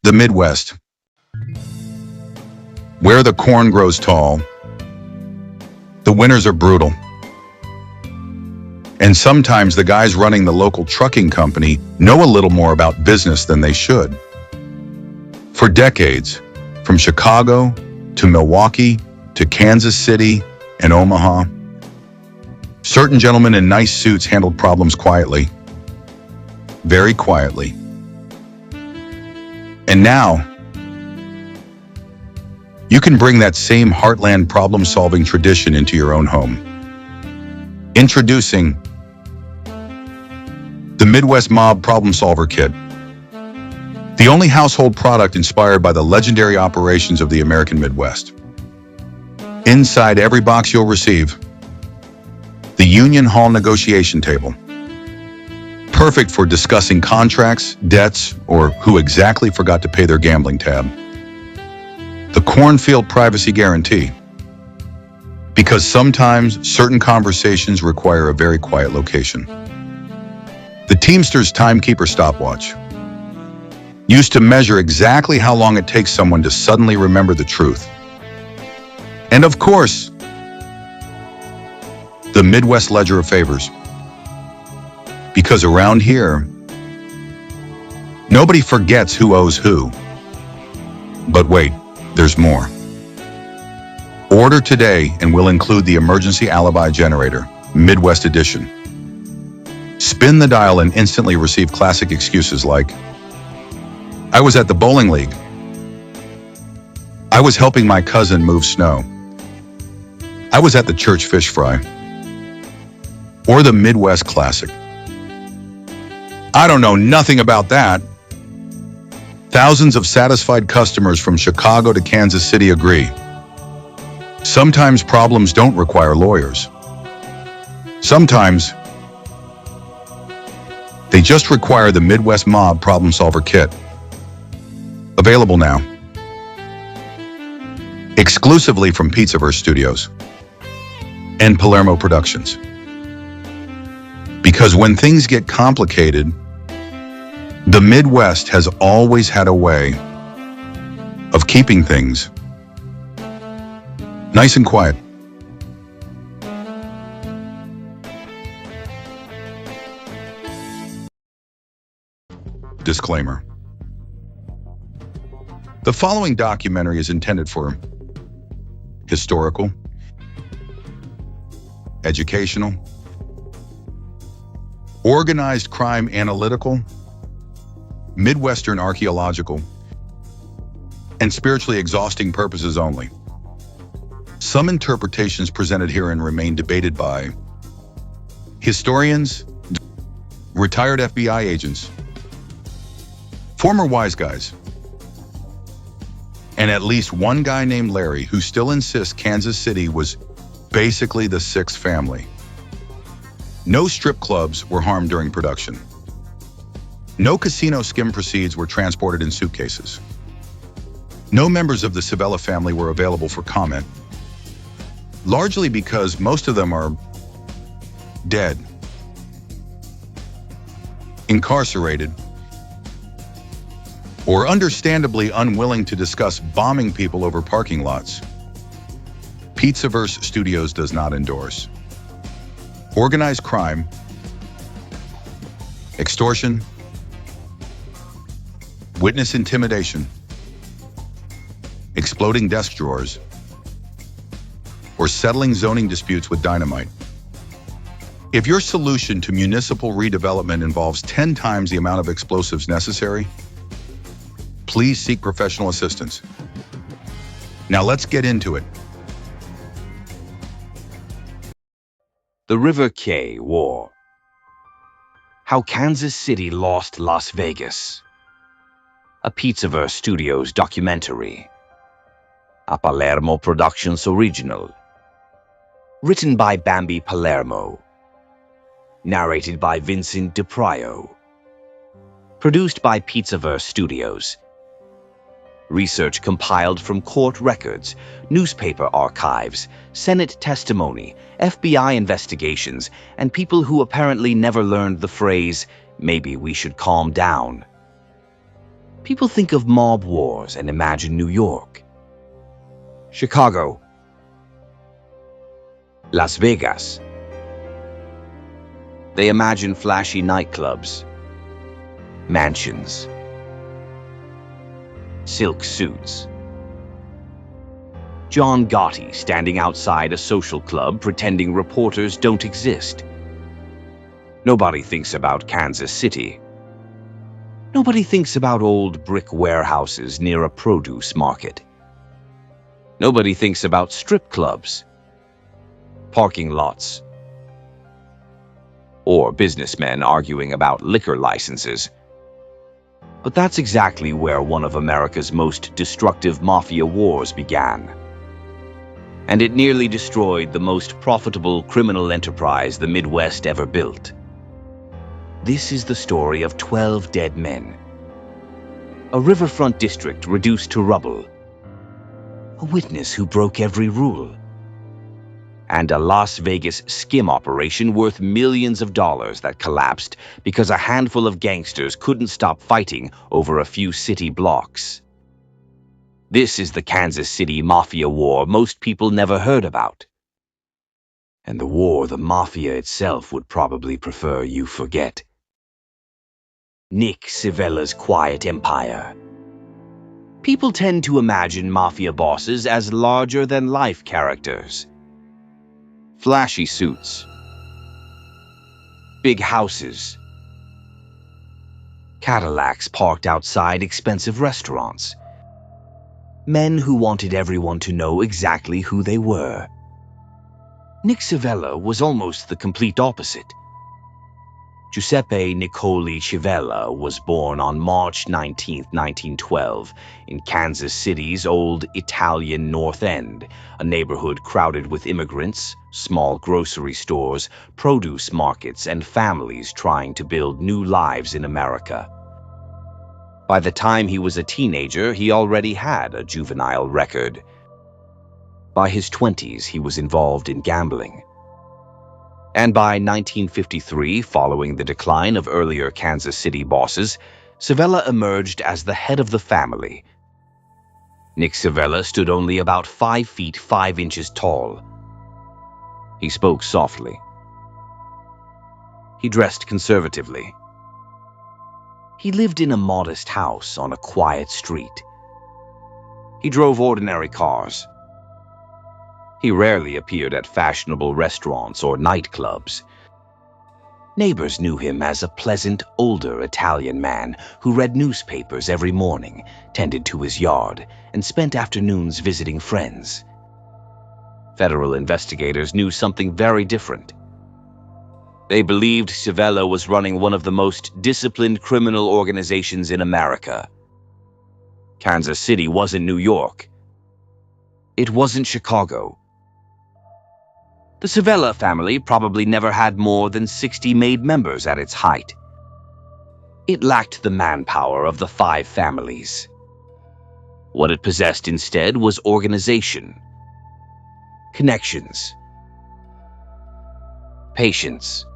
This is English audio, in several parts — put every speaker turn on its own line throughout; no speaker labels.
The Midwest, where the corn grows tall, the winters are brutal, and sometimes the guys running the local trucking company know a little more about business than they should. For decades, from Chicago to Milwaukee to Kansas City and Omaha, certain gentlemen in nice suits handled problems quietly, very quietly. And now, you can bring that same heartland problem-solving tradition into your own home. Introducing the Midwest Mob Problem Solver Kit, the only household product inspired by the legendary operations of the American Midwest. Inside every box you'll receive the Union Hall negotiation table, perfect for discussing contracts, debts, or who exactly forgot to pay their gambling tab. The Cornfield Privacy Guarantee, because sometimes certain conversations require a very quiet location. The Teamster's Timekeeper Stopwatch, used to measure exactly how long it takes someone to suddenly remember the truth. And of course, the Midwest Ledger of Favors, because around here, nobody forgets who owes who. But wait, there's more. Order today and we'll include the Emergency Alibi Generator, Midwest Edition. Spin the dial and instantly receive classic excuses like, I was at the bowling league. I was helping my cousin move snow. I was at the church fish fry. Or the Midwest Classic, I don't know nothing about that. Thousands of satisfied customers from Chicago to Kansas City agree. Sometimes problems don't require lawyers. Sometimes they just require the Midwest Mob Problem Solver Kit. Available now. Exclusively from Pizzaverse Studios and Palermo Productions. Because when things get complicated, the Midwest has always had a way of keeping things nice and quiet. Disclaimer. The following documentary is intended for historical, educational, organized crime analytical, Midwestern archaeological, and spiritually exhausting purposes only. Some interpretations presented herein remain debated by historians, retired FBI agents, former wise guys, and at least one guy named Larry who still insists Kansas City was basically the sixth family. No strip clubs were harmed during production. No casino skim proceeds were transported in suitcases. No members of the Sabella family were available for comment, largely because most of them are dead, incarcerated, or understandably unwilling to discuss bombing people over parking lots. Pizzaverse Studios does not endorse organized crime, extortion, witness intimidation, exploding desk drawers, or settling zoning disputes with dynamite. If your solution to municipal redevelopment involves 10 times the amount of explosives necessary, please seek professional assistance. Now let's get into it.
The River Quay War. How Kansas City Lost Las Vegas. A Pizzaverse Studios documentary. A Palermo Productions original. Written by Bambi Palermo. Narrated by Vincent DiPrio. Produced by Pizzaverse Studios. Research compiled from court records, newspaper archives, Senate testimony, FBI investigations, and people who apparently never learned the phrase, "Maybe we should calm down." People think of mob wars and imagine New York, Chicago, Las Vegas. They imagine flashy nightclubs, mansions, silk suits. John Gotti standing outside a social club pretending reporters don't exist. Nobody thinks about Kansas City. Nobody thinks about old brick warehouses near a produce market. Nobody thinks about strip clubs, parking lots, or businessmen arguing about liquor licenses. But that's exactly where one of America's most destructive mafia wars began. And it nearly destroyed the most profitable criminal enterprise the Midwest ever built. This is the story of 12 dead men, a riverfront district reduced to rubble, a witness who broke every rule, and a Las Vegas skim operation worth millions of dollars that collapsed because a handful of gangsters couldn't stop fighting over a few city blocks. This is the Kansas City Mafia war most people never heard about. And the war the Mafia itself would probably prefer you forget. Nick Civella's quiet empire. People tend to imagine Mafia bosses as larger-than-life characters. Flashy suits, big houses, Cadillacs parked outside expensive restaurants. Men who wanted everyone to know exactly who they were. Nick Civella was almost the complete opposite. Giuseppe Nicoli Civella was born on March 19, 1912, in Kansas City's old Italian North End, a neighborhood crowded with immigrants, small grocery stores, produce markets, and families trying to build new lives in America. By the time he was a teenager, he already had a juvenile record. By his 20s, he was involved in gambling. And by 1953, following the decline of earlier Kansas City bosses, Civella emerged as the head of the family. Nick Civella stood only about 5 feet 5 inches tall. He spoke softly. He dressed conservatively. He lived in a modest house on a quiet street. He drove ordinary cars. He rarely appeared at fashionable restaurants or nightclubs. Neighbors knew him as a pleasant, older Italian man who read newspapers every morning, tended to his yard, and spent afternoons visiting friends. Federal investigators knew something very different. They believed Civella was running one of the most disciplined criminal organizations in America. Kansas City wasn't New York. It wasn't Chicago. The Civella family probably never had more than 60 made members at its height. It lacked the manpower of the 5 families. What it possessed instead was organization, connections, patience,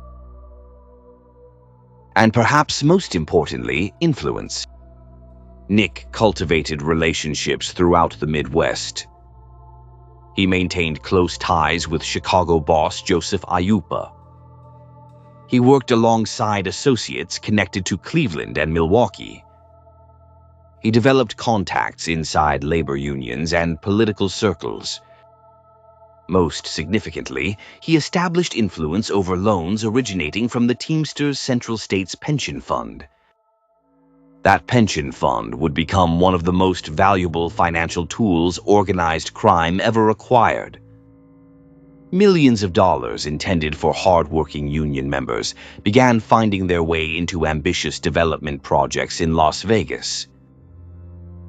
and perhaps most importantly, influence. Nick cultivated relationships throughout the Midwest. He maintained close ties with Chicago boss Joseph Aiuppa. He worked alongside associates connected to Cleveland and Milwaukee. He developed contacts inside labor unions and political circles. Most significantly, he established influence over loans originating from the Teamsters Central States Pension Fund. That pension fund would become one of the most valuable financial tools organized crime ever acquired. Millions of dollars intended for hard-working union members began finding their way into ambitious development projects in Las Vegas.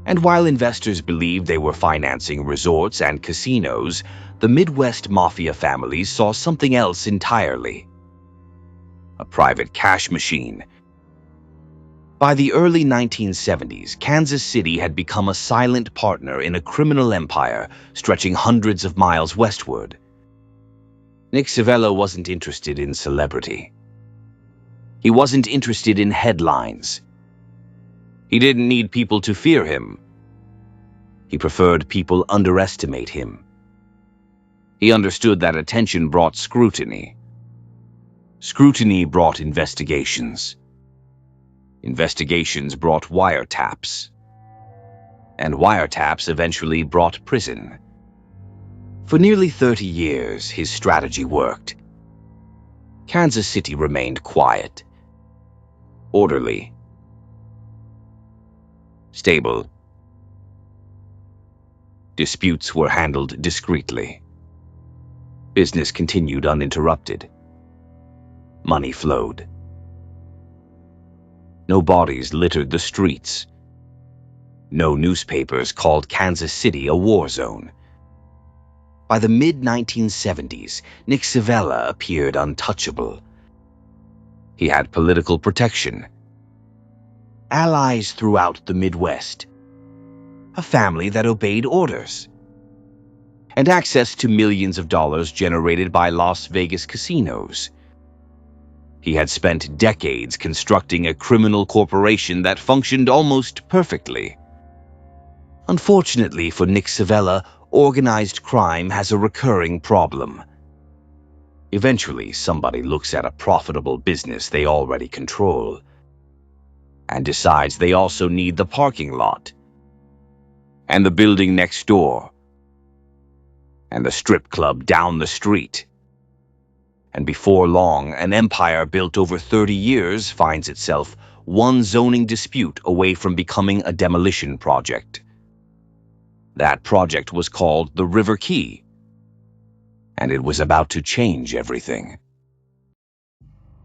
And while investors believed they were financing resorts and casinos, the Midwest Mafia families saw something else entirely. A private cash machine. By the early 1970s, Kansas City had become a silent partner in a criminal empire stretching hundreds of miles westward. Nick Civella wasn't interested in celebrity. He wasn't interested in headlines. He didn't need people to fear him. He preferred people underestimate him. He understood that attention brought scrutiny. Scrutiny brought investigations. Investigations brought wiretaps. And wiretaps eventually brought prison. For nearly 30 years, his strategy worked. Kansas City remained quiet, orderly, stable. Disputes were handled discreetly. Business continued uninterrupted. Money flowed. No bodies littered the streets. No newspapers called Kansas City a war zone. By the mid-1970s, Nick Civella appeared untouchable. He had political protection, allies throughout the Midwest, a family that obeyed orders, and access to millions of dollars generated by Las Vegas casinos. He had spent decades constructing a criminal corporation that functioned almost perfectly. Unfortunately for Nick Civella, organized crime has a recurring problem. Eventually, somebody looks at a profitable business they already control and decides they also need the parking lot, and the building next door, and the strip club down the street. And before long, an empire built over 30 years finds itself one zoning dispute away from becoming a demolition project. That project was called the River Quay, and it was about to change everything.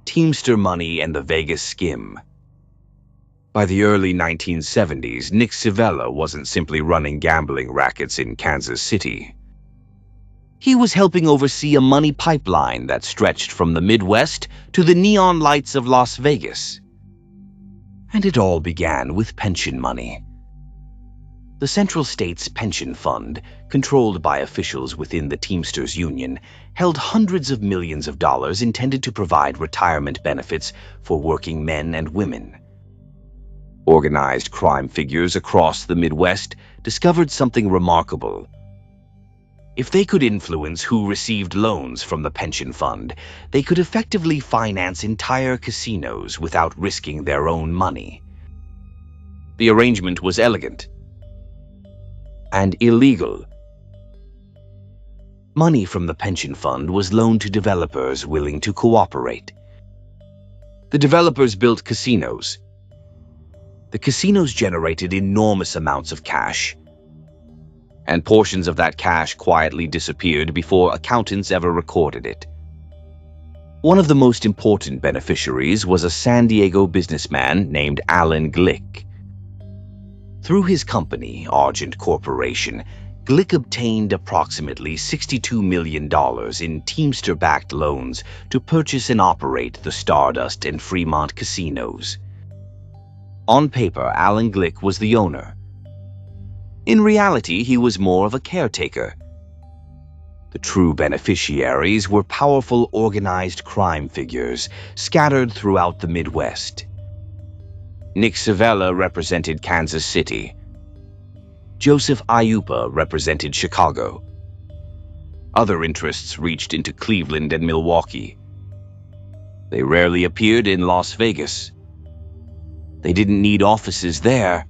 Teamster money and the Vegas skim. By the early 1970s, Nick Civella wasn't simply running gambling rackets in Kansas City. He was helping oversee a money pipeline that stretched from the Midwest to the neon lights of Las Vegas. And it all began with pension money. The Central States Pension Fund, controlled by officials within the Teamsters Union, held hundreds of millions of dollars intended to provide retirement benefits for working men and women. Organized crime figures across the Midwest discovered something remarkable. If they could influence who received loans from the pension fund, they could effectively finance entire casinos without risking their own money. The arrangement was elegant and illegal. Money from the pension fund was loaned to developers willing to cooperate. The developers built casinos. The casinos generated enormous amounts of cash, and portions of that cash quietly disappeared before accountants ever recorded it. One of the most important beneficiaries was a San Diego businessman named Alan Glick. Through his company, Argent Corporation, Glick obtained approximately $62 million in Teamster-backed loans to purchase and operate the Stardust and Fremont casinos. On paper, Alan Glick was the owner. In reality, he was more of a caretaker. The true beneficiaries were powerful organized crime figures scattered throughout the Midwest. Nick Civella represented Kansas City. Joseph Iupa represented Chicago. Other interests reached into Cleveland and Milwaukee. They rarely appeared in Las Vegas. They didn't need offices there.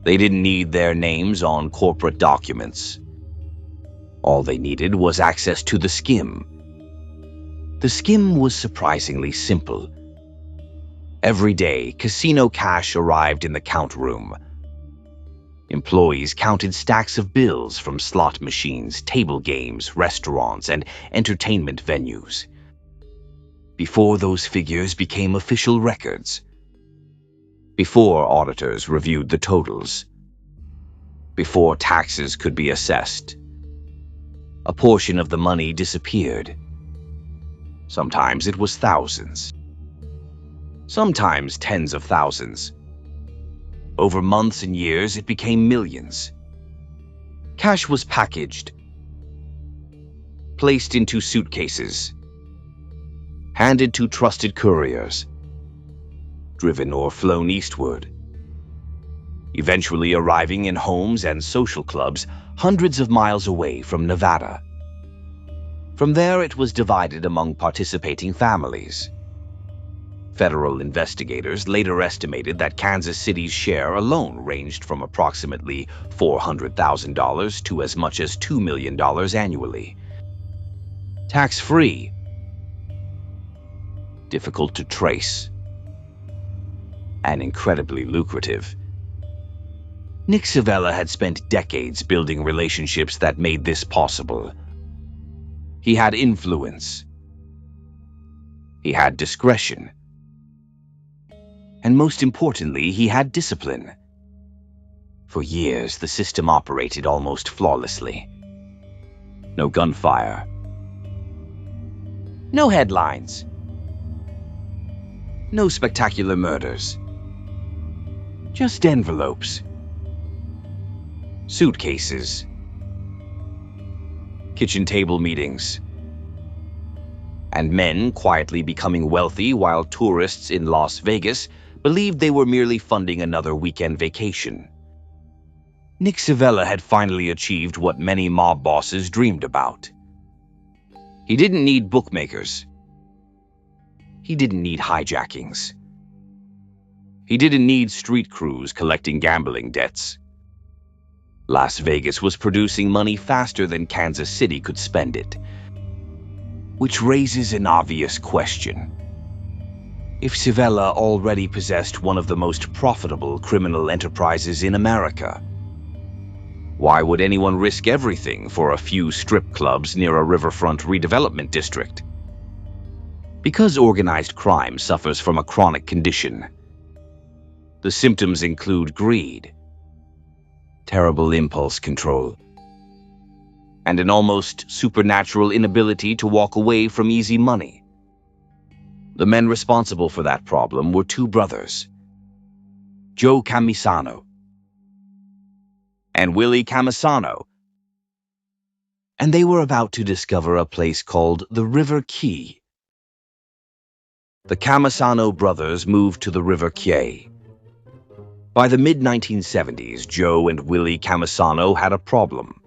They didn't need their names on corporate documents. All they needed was access to the skim. The skim was surprisingly simple. Every day, casino cash arrived in the count room. Employees counted stacks of bills from slot machines, table games, restaurants, and entertainment venues. Before those figures became official records. Before auditors reviewed the totals. Before taxes could be assessed. A portion of the money disappeared. Sometimes it was thousands. Sometimes tens of thousands. Over months and years, it became millions. Cash was packaged, placed into suitcases, handed to trusted couriers, driven or flown eastward. eventually arriving in homes and social clubs hundreds of miles away from Nevada. From there, it was divided among participating families. Federal investigators later estimated that Kansas City's share alone ranged from approximately $400,000 to as much as $2 million annually. Tax-free, difficult to trace, and incredibly lucrative. Nick Savella had spent decades building relationships that made this possible. He had influence. He had discretion. And most importantly, he had discipline. For years, the system operated almost flawlessly. No gunfire. No headlines. No spectacular murders. Just envelopes. Suitcases. Kitchen table meetings. And men quietly becoming wealthy while tourists in Las Vegas believed they were merely funding another weekend vacation. Nick Savella had finally achieved what many mob bosses dreamed about. He didn't need bookmakers. He didn't need hijackings. He didn't need street crews collecting gambling debts. Las Vegas was producing money faster than Kansas City could spend it. Which raises an obvious question. If Savella already possessed one of the most profitable criminal enterprises in America, why would anyone risk everything for a few strip clubs near a riverfront redevelopment district? Because organized crime suffers from a chronic condition. The symptoms include greed, terrible impulse control, and an almost supernatural inability to walk away from easy money. The men responsible for that problem were two brothers, Joe Camisano and Willie Camisano, and they were about to discover a place called the River Quay. The Camisano brothers moved to the River Quay. By the mid-1970s, Joe and Willie Camisano had a problem.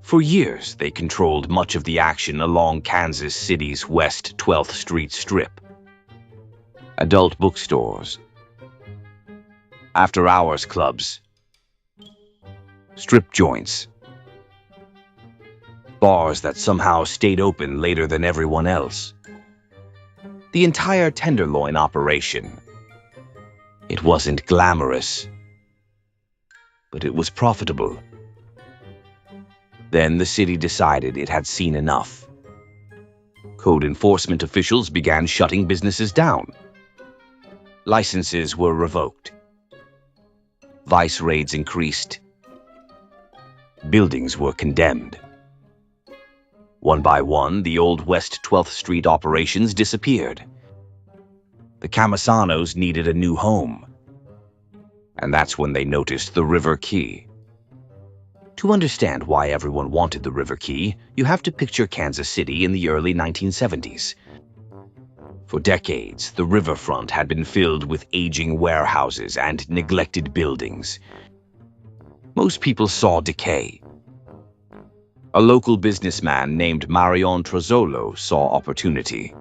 For years, they controlled much of the action along Kansas City's West 12th Street Strip. Adult bookstores, after-hours clubs, strip joints, bars that somehow stayed open later than everyone else. The entire Tenderloin operation. It wasn't glamorous, but it was profitable. Then the city decided it had seen enough. Code enforcement officials began shutting businesses down. Licenses were revoked. Vice raids increased. Buildings were condemned. One by one, the old West 12th Street operations disappeared. The Camisanos needed a new home. And that's when they noticed the River Quay. To understand why everyone wanted the River Quay, you have to picture Kansas City in the early 1970s. For decades, the riverfront had been filled with aging warehouses and neglected buildings. Most people saw decay. A local businessman named Marion Trozzolo saw opportunity.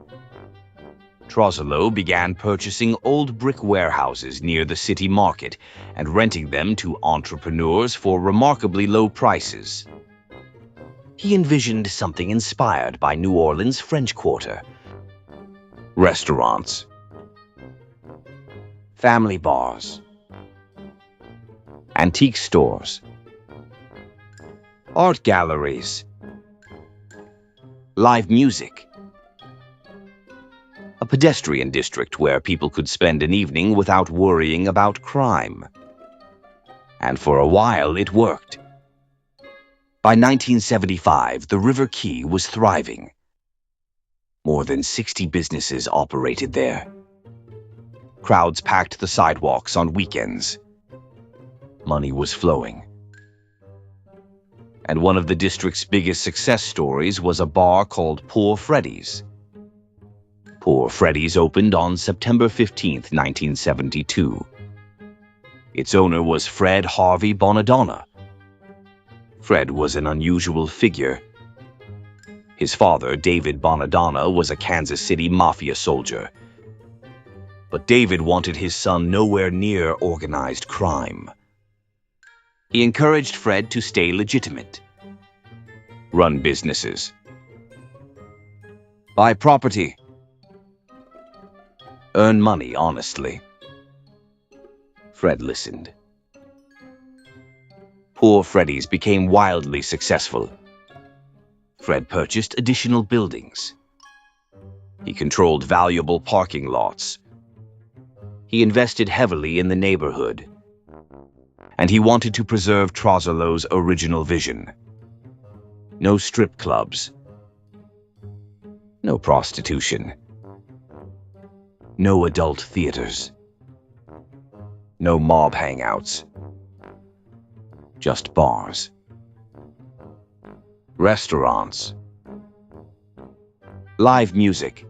Trozzolo began purchasing old brick warehouses near the city market and renting them to entrepreneurs for remarkably low prices. He envisioned something inspired by New Orleans' French Quarter. Restaurants, family bars, antique stores, art galleries, live music. A pedestrian district where people could spend an evening without worrying about crime. And for a while, it worked. By 1975, the River Quay was thriving. More than 60 businesses operated there. Crowds packed the sidewalks on weekends. Money was flowing. And one of the district's biggest success stories was a bar called Poor Freddy's. Poor Freddy's opened on September 15, 1972. Its owner was Fred Harvey Bonadonna. Fred was an unusual figure. His father, David Bonadonna, was a Kansas City Mafia soldier. But David wanted his son nowhere near organized crime. He encouraged Fred to stay legitimate, run businesses, buy property, earn money honestly. Fred listened. Poor Freddy's became wildly successful. Fred purchased additional buildings. He controlled valuable parking lots. He invested heavily in the neighborhood. And he wanted to preserve Trozzolo's original vision. No strip clubs. No prostitution. No adult theaters. No mob hangouts. Just bars. Restaurants. Live music.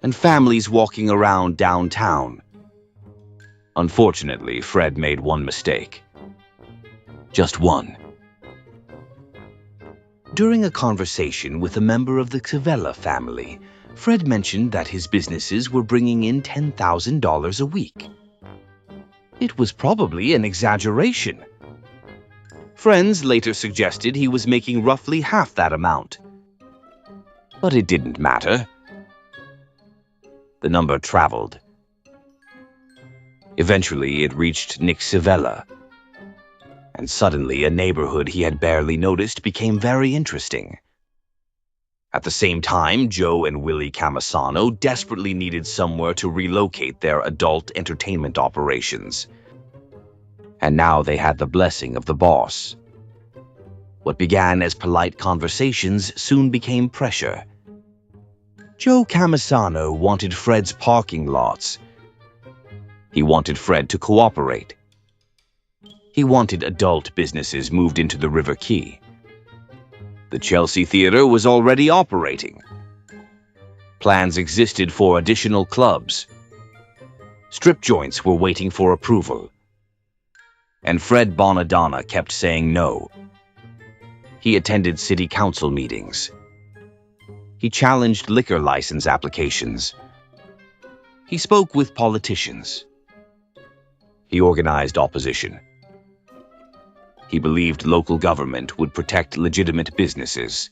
And families walking around downtown. Unfortunately, Fred made one mistake. Just one. During a conversation with a member of the Civella family, Fred mentioned that his businesses were bringing in $10,000 a week. It was probably an exaggeration. Friends later suggested he was making roughly half that amount. But it didn't matter. The number traveled. Eventually, it reached Nick Civella. And suddenly, a neighborhood he had barely noticed became very interesting. At the same time, Joe and Willie Camisano desperately needed somewhere to relocate their adult entertainment operations. And now they had the blessing of the boss. What began as polite conversations soon became pressure. Joe Camisano wanted Fred's parking lots. He wanted Fred to cooperate. He wanted adult businesses moved into the River Quay. The Chelsea Theater was already operating. Plans existed for additional clubs. Strip joints were waiting for approval. And Fred Bonadonna kept saying no. He attended city council meetings. He challenged liquor license applications. He spoke with politicians. He organized opposition. He believed local government would protect legitimate businesses.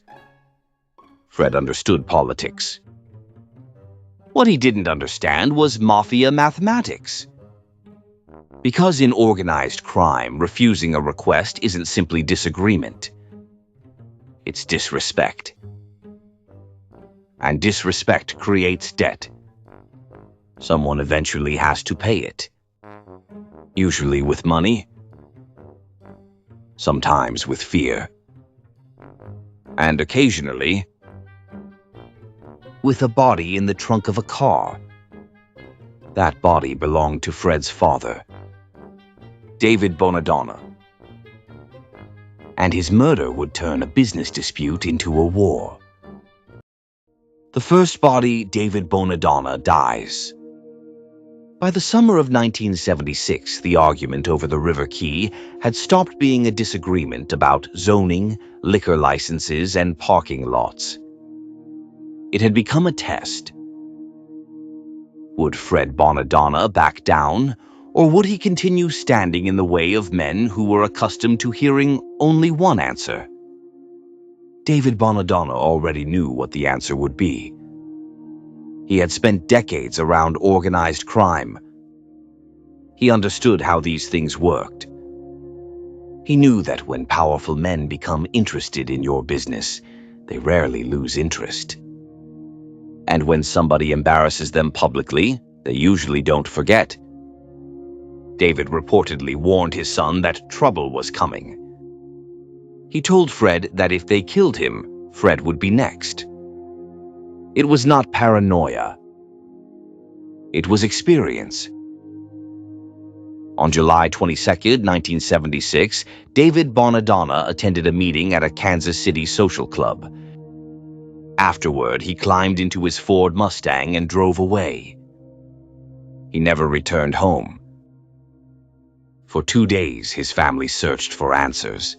Fred understood politics. What he didn't understand was mafia mathematics. Because in organized crime, refusing a request isn't simply disagreement. It's disrespect. And disrespect creates debt. Someone eventually has to pay it. Usually with money. Sometimes with fear. And occasionally, with a body in the trunk of a car. That body belonged to Fred's father, David Bonadonna. And his murder would turn a business dispute into a war. The first body, David Bonadonna, dies. By the summer of 1976, the argument over the River Quay had stopped being a disagreement about zoning, liquor licenses, and parking lots. It had become a test. Would Fred Bonadonna back down, or would he continue standing in the way of men who were accustomed to hearing only one answer? David Bonadonna already knew what the answer would be. He had spent decades around organized crime. He understood how these things worked. He knew that when powerful men become interested in your business, they rarely lose interest. And when somebody embarrasses them publicly, they usually don't forget. David reportedly warned his son that trouble was coming. He told Fred that if they killed him, Fred would be next. It was not paranoia. It was experience. On July 22, 1976, David Bonadonna attended a meeting at a Kansas City social club. Afterward, he climbed into his Ford Mustang and drove away. He never returned home. For 2 days, his family searched for answers.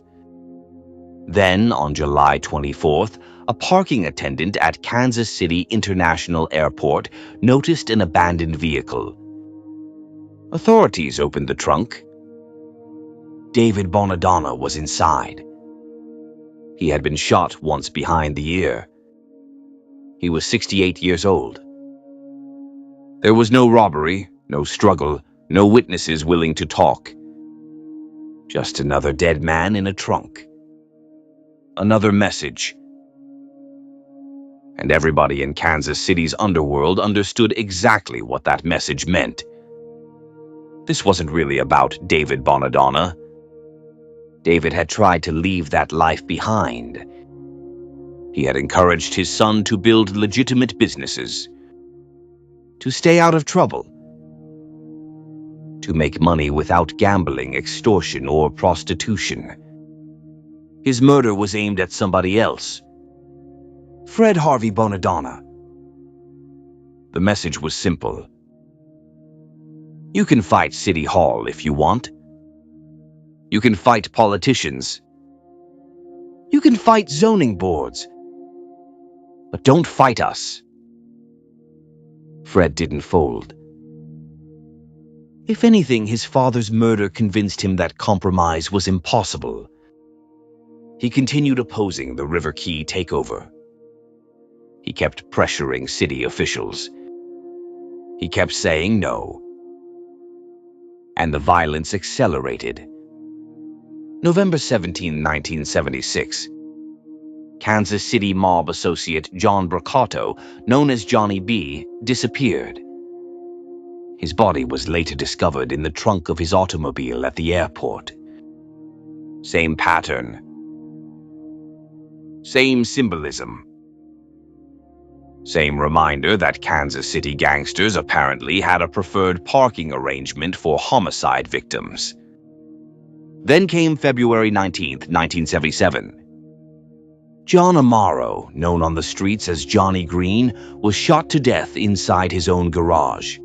Then, on July 24th, a parking attendant at Kansas City International Airport noticed an abandoned vehicle. Authorities opened the trunk. David Bonadonna was inside. He had been shot once behind the ear. He was 68 years old. There was no robbery, no struggle, no witnesses willing to talk. Just another dead man in a trunk. Another message. And everybody in Kansas City's underworld understood exactly what that message meant. This wasn't really about David Bonadonna. David had tried to leave that life behind. He had encouraged his son to build legitimate businesses, to stay out of trouble, to make money without gambling, extortion, or prostitution. His murder was aimed at somebody else. Fred Harvey Bonadonna. The message was simple. You can fight City Hall if you want. You can fight politicians. You can fight zoning boards. But don't fight us. Fred didn't fold. If anything, his father's murder convinced him that compromise was impossible. He continued opposing the River Quay takeover. He kept pressuring city officials. He kept saying no. And the violence accelerated. November 17, 1976. Kansas City mob associate John Braccato, known as Johnny B., disappeared. His body was later discovered in the trunk of his automobile at the airport. Same pattern. Same symbolism. Same reminder that Kansas City gangsters apparently had a preferred parking arrangement for homicide victims. Then came February 19, 1977. John Amaro, known on the streets as Johnny Green, was shot to death inside his own garage.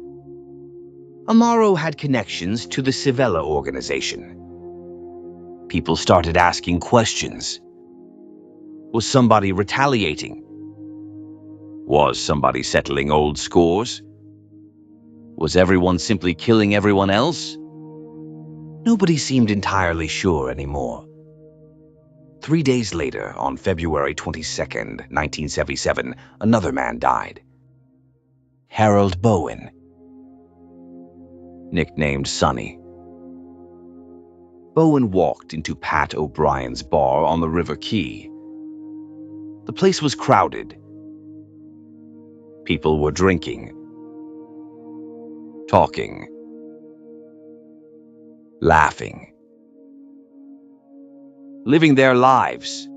Amaro had connections to the Civella organization. People started asking questions. Was somebody retaliating? Was somebody settling old scores? Was everyone simply killing everyone else? Nobody seemed entirely sure anymore. 3 days later, on February 22nd, 1977, another man died. Harold Bowen, nicknamed Sonny. Bowen walked into Pat O'Brien's bar on the River Quay. The place was crowded. People were drinking, talking, laughing, living their lives.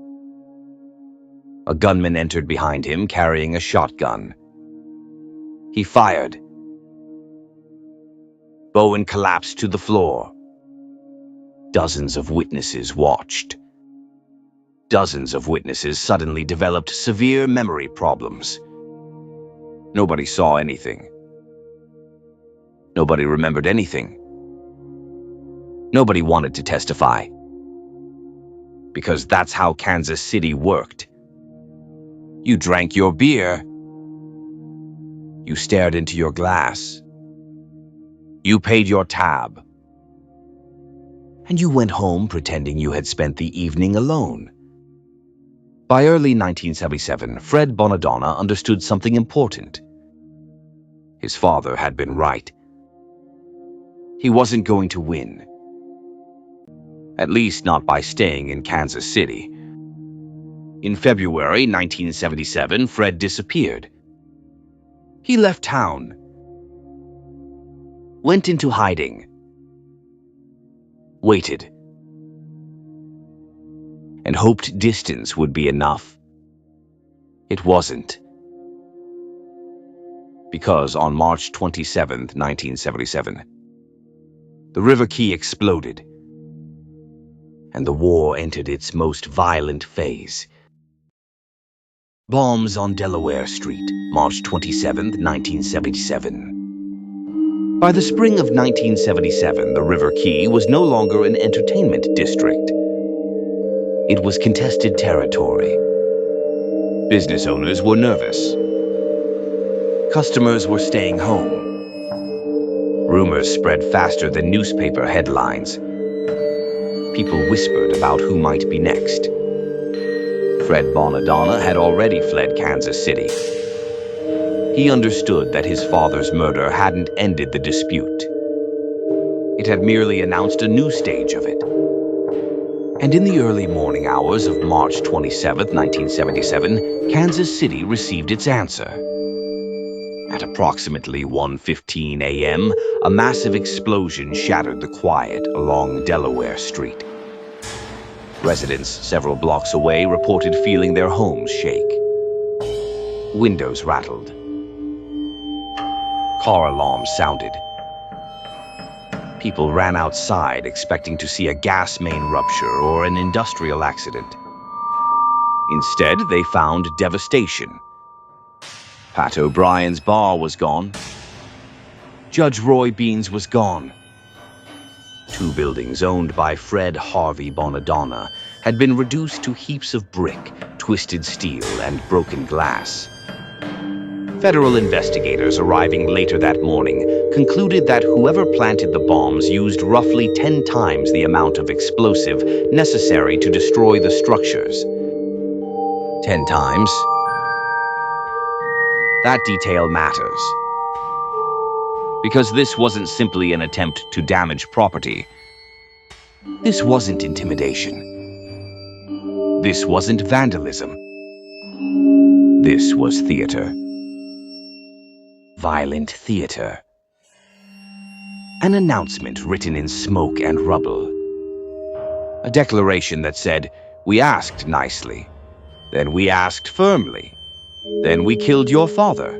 A gunman entered behind him carrying a shotgun. He fired. Bowen collapsed to the floor. Dozens of witnesses watched. Dozens of witnesses suddenly developed severe memory problems. Nobody saw anything. Nobody remembered anything. Nobody wanted to testify. Because that's how Kansas City worked. You drank your beer. You stared into your glass. You paid your tab. And you went home pretending you had spent the evening alone. By early 1977, Fred Bonadonna understood something important. His father had been right. He wasn't going to win. At least not by staying in Kansas City. In February 1977, Fred disappeared. He left town. Went into hiding. Waited. And hoped distance would be enough. It wasn't. Because on March 27, 1977, the River Quay exploded, and the war entered its most violent phase. Bombs on Delaware Street, March 27, 1977. By the spring of 1977, the River Quay was no longer an entertainment district. It was contested territory. Business owners were nervous. Customers were staying home. Rumors spread faster than newspaper headlines. People whispered about who might be next. Fred Bonadonna had already fled Kansas City. He understood that his father's murder hadn't ended the dispute. It had merely announced a new stage of it. And in the early morning hours of March 27, 1977, Kansas City received its answer. At approximately 1:15 a.m., a massive explosion shattered the quiet along Delaware Street. Residents several blocks away reported feeling their homes shake. Windows rattled. Car alarms sounded. People ran outside expecting to see a gas main rupture or an industrial accident. Instead, they found devastation. Pat O'Brien's bar was gone. Judge Roy Beans was gone. 2 buildings owned by Fred Harvey Bonadonna had been reduced to heaps of brick, twisted steel, and broken glass. Federal investigators arriving later that morning concluded that whoever planted the bombs used roughly 10 times the amount of explosive necessary to destroy the structures. 10 times? That detail matters. Because this wasn't simply an attempt to damage property. This wasn't intimidation. This wasn't vandalism. This was theater. Violent theater. An announcement written in smoke and rubble. A declaration that said, "We asked nicely. Then we asked firmly. Then we killed your father.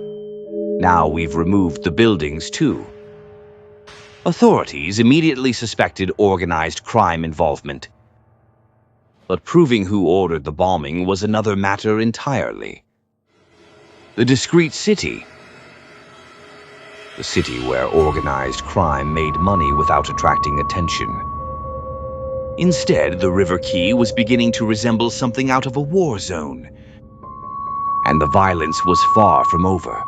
Now we've removed the buildings too." Authorities immediately suspected organized crime involvement. But proving who ordered the bombing was another matter entirely. The discreet city. The city where organized crime made money without attracting attention. Instead, the River Quay was beginning to resemble something out of a war zone. And the violence was far from over.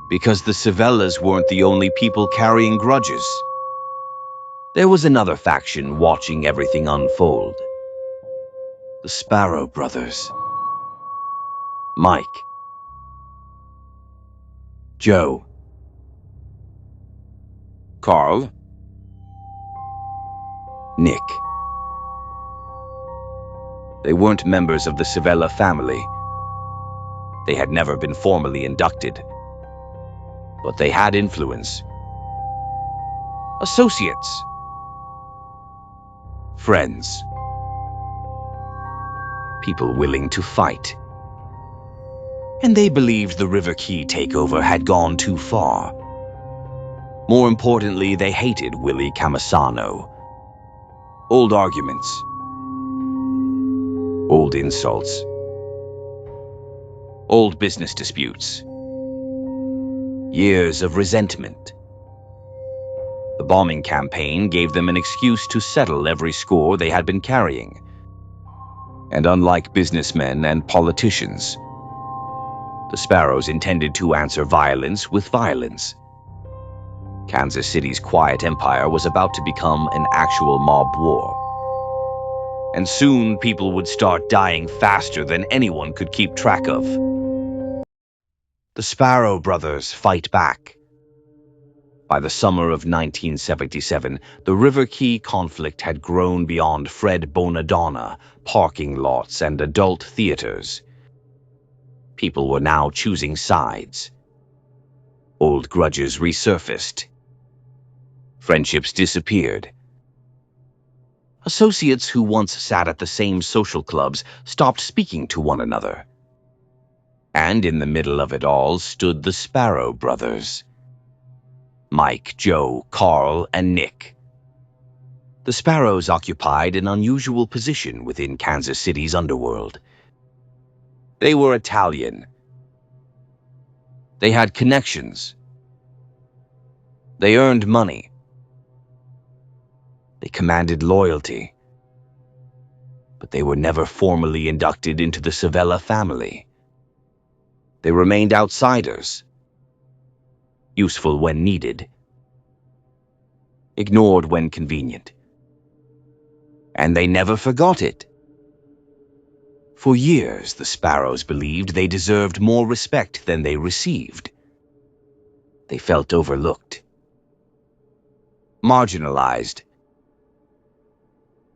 Because the Savellas weren't the only people carrying grudges. There was another faction watching everything unfold. The Sparrow Brothers. Mike. Joe. Carl. Nick. They weren't members of the Savella family. They had never been formally inducted. But they had influence. Associates. Friends. People willing to fight. And they believed the River Quay takeover had gone too far. More importantly, they hated Willie Camisano. Old arguments. Old insults. Old business disputes. Years of resentment. The bombing campaign gave them an excuse to settle every score they had been carrying. And unlike businessmen and politicians, the Sparrows intended to answer violence with violence. Kansas City's quiet empire was about to become an actual mob war. And soon people would start dying faster than anyone could keep track of. The Sparrow Brothers fight back. By the summer of 1977, the River Quay conflict had grown beyond Fred Bonadonna, parking lots, and adult theaters. People were now choosing sides. Old grudges resurfaced. Friendships disappeared. Associates who once sat at the same social clubs stopped speaking to one another. And in the middle of it all stood the Sparrow Brothers. Mike, Joe, Carl, and Nick. The Sparrows occupied an unusual position within Kansas City's underworld. They were Italian. They had connections. They earned money. They commanded loyalty. But they were never formally inducted into the Civella family. They remained outsiders, useful when needed, ignored when convenient. And they never forgot it. For years, the Sparrows believed they deserved more respect than they received. They felt overlooked, marginalized,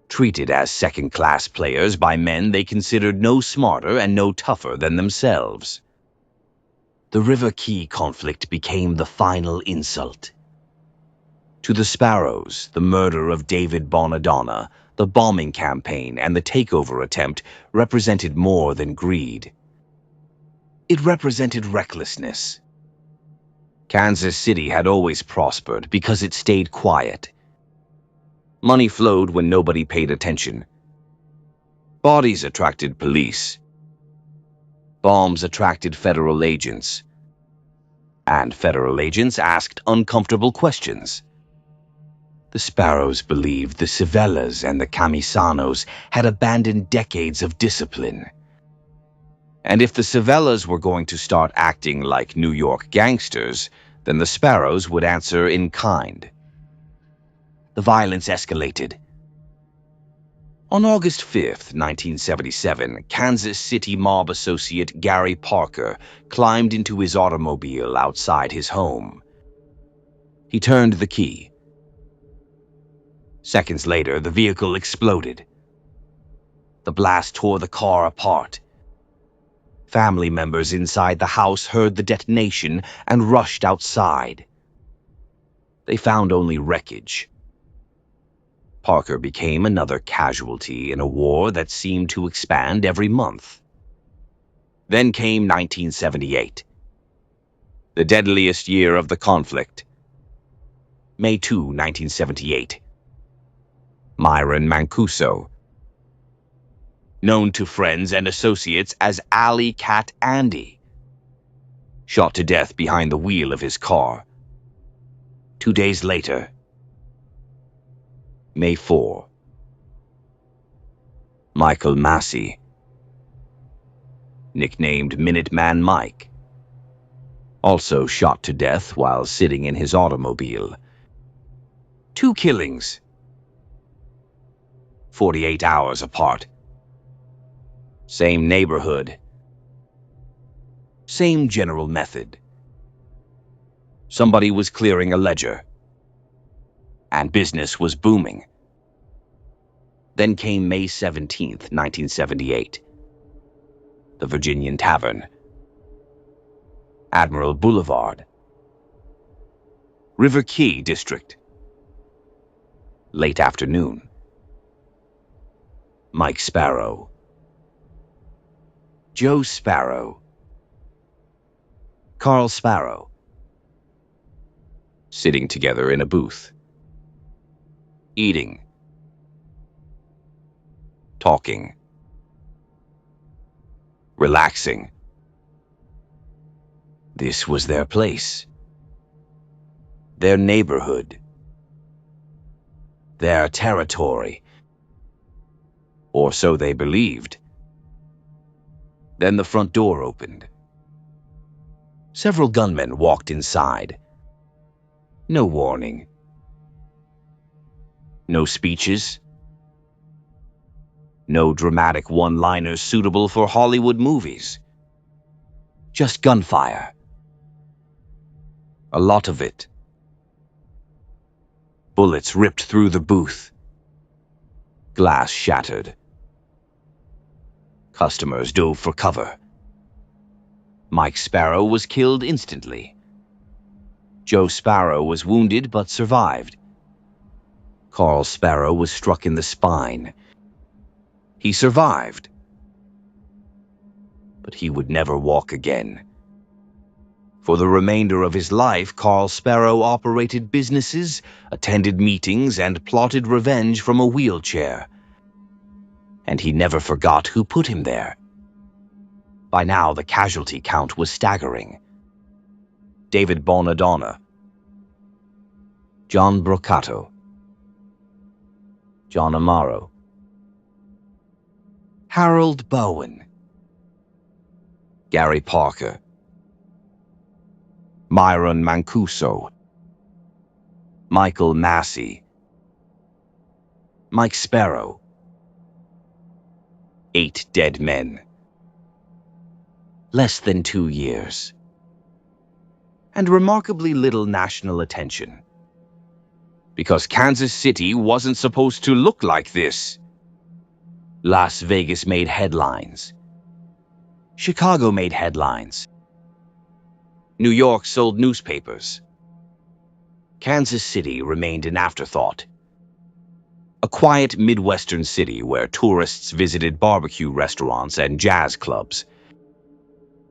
treated as second-class players by men they considered no smarter and no tougher than themselves. The River Quay conflict became the final insult. To the Sparrows, the murder of David Bonadonna, the bombing campaign, and the takeover attempt represented more than greed. It represented recklessness. Kansas City had always prospered because it stayed quiet. Money flowed when nobody paid attention. Bodies attracted police. Bombs attracted federal agents. And federal agents asked uncomfortable questions. The Sparrows believed the Civellas and the Camisanos had abandoned decades of discipline. And if the Civellas were going to start acting like New York gangsters, then the Sparrows would answer in kind. The violence escalated. On August 5th, 1977, Kansas City mob associate Gary Parker climbed into his automobile outside his home. He turned the key. Seconds later, the vehicle exploded. The blast tore the car apart. Family members inside the house heard the detonation and rushed outside. They found only wreckage. Parker became another casualty in a war that seemed to expand every month. Then came 1978, the deadliest year of the conflict. May 2, 1978. Myron Mancuso, known to friends and associates as Alley Cat Andy, shot to death behind the wheel of his car. 2 days later, May 4. Michael Massey, nicknamed Minuteman Mike, also shot to death while sitting in his automobile. 2 killings, 48 hours apart. Same neighborhood. Same general method. Somebody was clearing a ledger. And business was booming. Then came May 17th, 1978. The Virginian Tavern. Admiral Boulevard. River Quay District. Late afternoon. Mike Sparrow. Joe Sparrow. Carl Sparrow. Sitting together in a booth. Eating. Talking. Relaxing. This was their place. Their neighborhood. Their territory. Or so they believed. Then the front door opened. Several gunmen walked inside. No warning. No speeches. No dramatic one-liners suitable for Hollywood movies. Just gunfire. A lot of it. Bullets ripped through the booth. Glass shattered. Customers dove for cover. Mike Sparrow was killed instantly. Joe Sparrow was wounded but survived. Carl Sparrow was struck in the spine. He survived. But he would never walk again. For the remainder of his life, Carl Sparrow operated businesses, attended meetings, and plotted revenge from a wheelchair. And he never forgot who put him there. By now, the casualty count was staggering. David Bonadonna, John Brocato, John Amaro, Harold Bowen, Gary Parker, Myron Mancuso, Michael Massey, Mike Sparrow. 8 dead men. Less than 2 years. And remarkably little national attention. Because Kansas City wasn't supposed to look like this. Las Vegas made headlines. Chicago made headlines. New York sold newspapers. Kansas City remained an afterthought. A quiet Midwestern city where tourists visited barbecue restaurants and jazz clubs.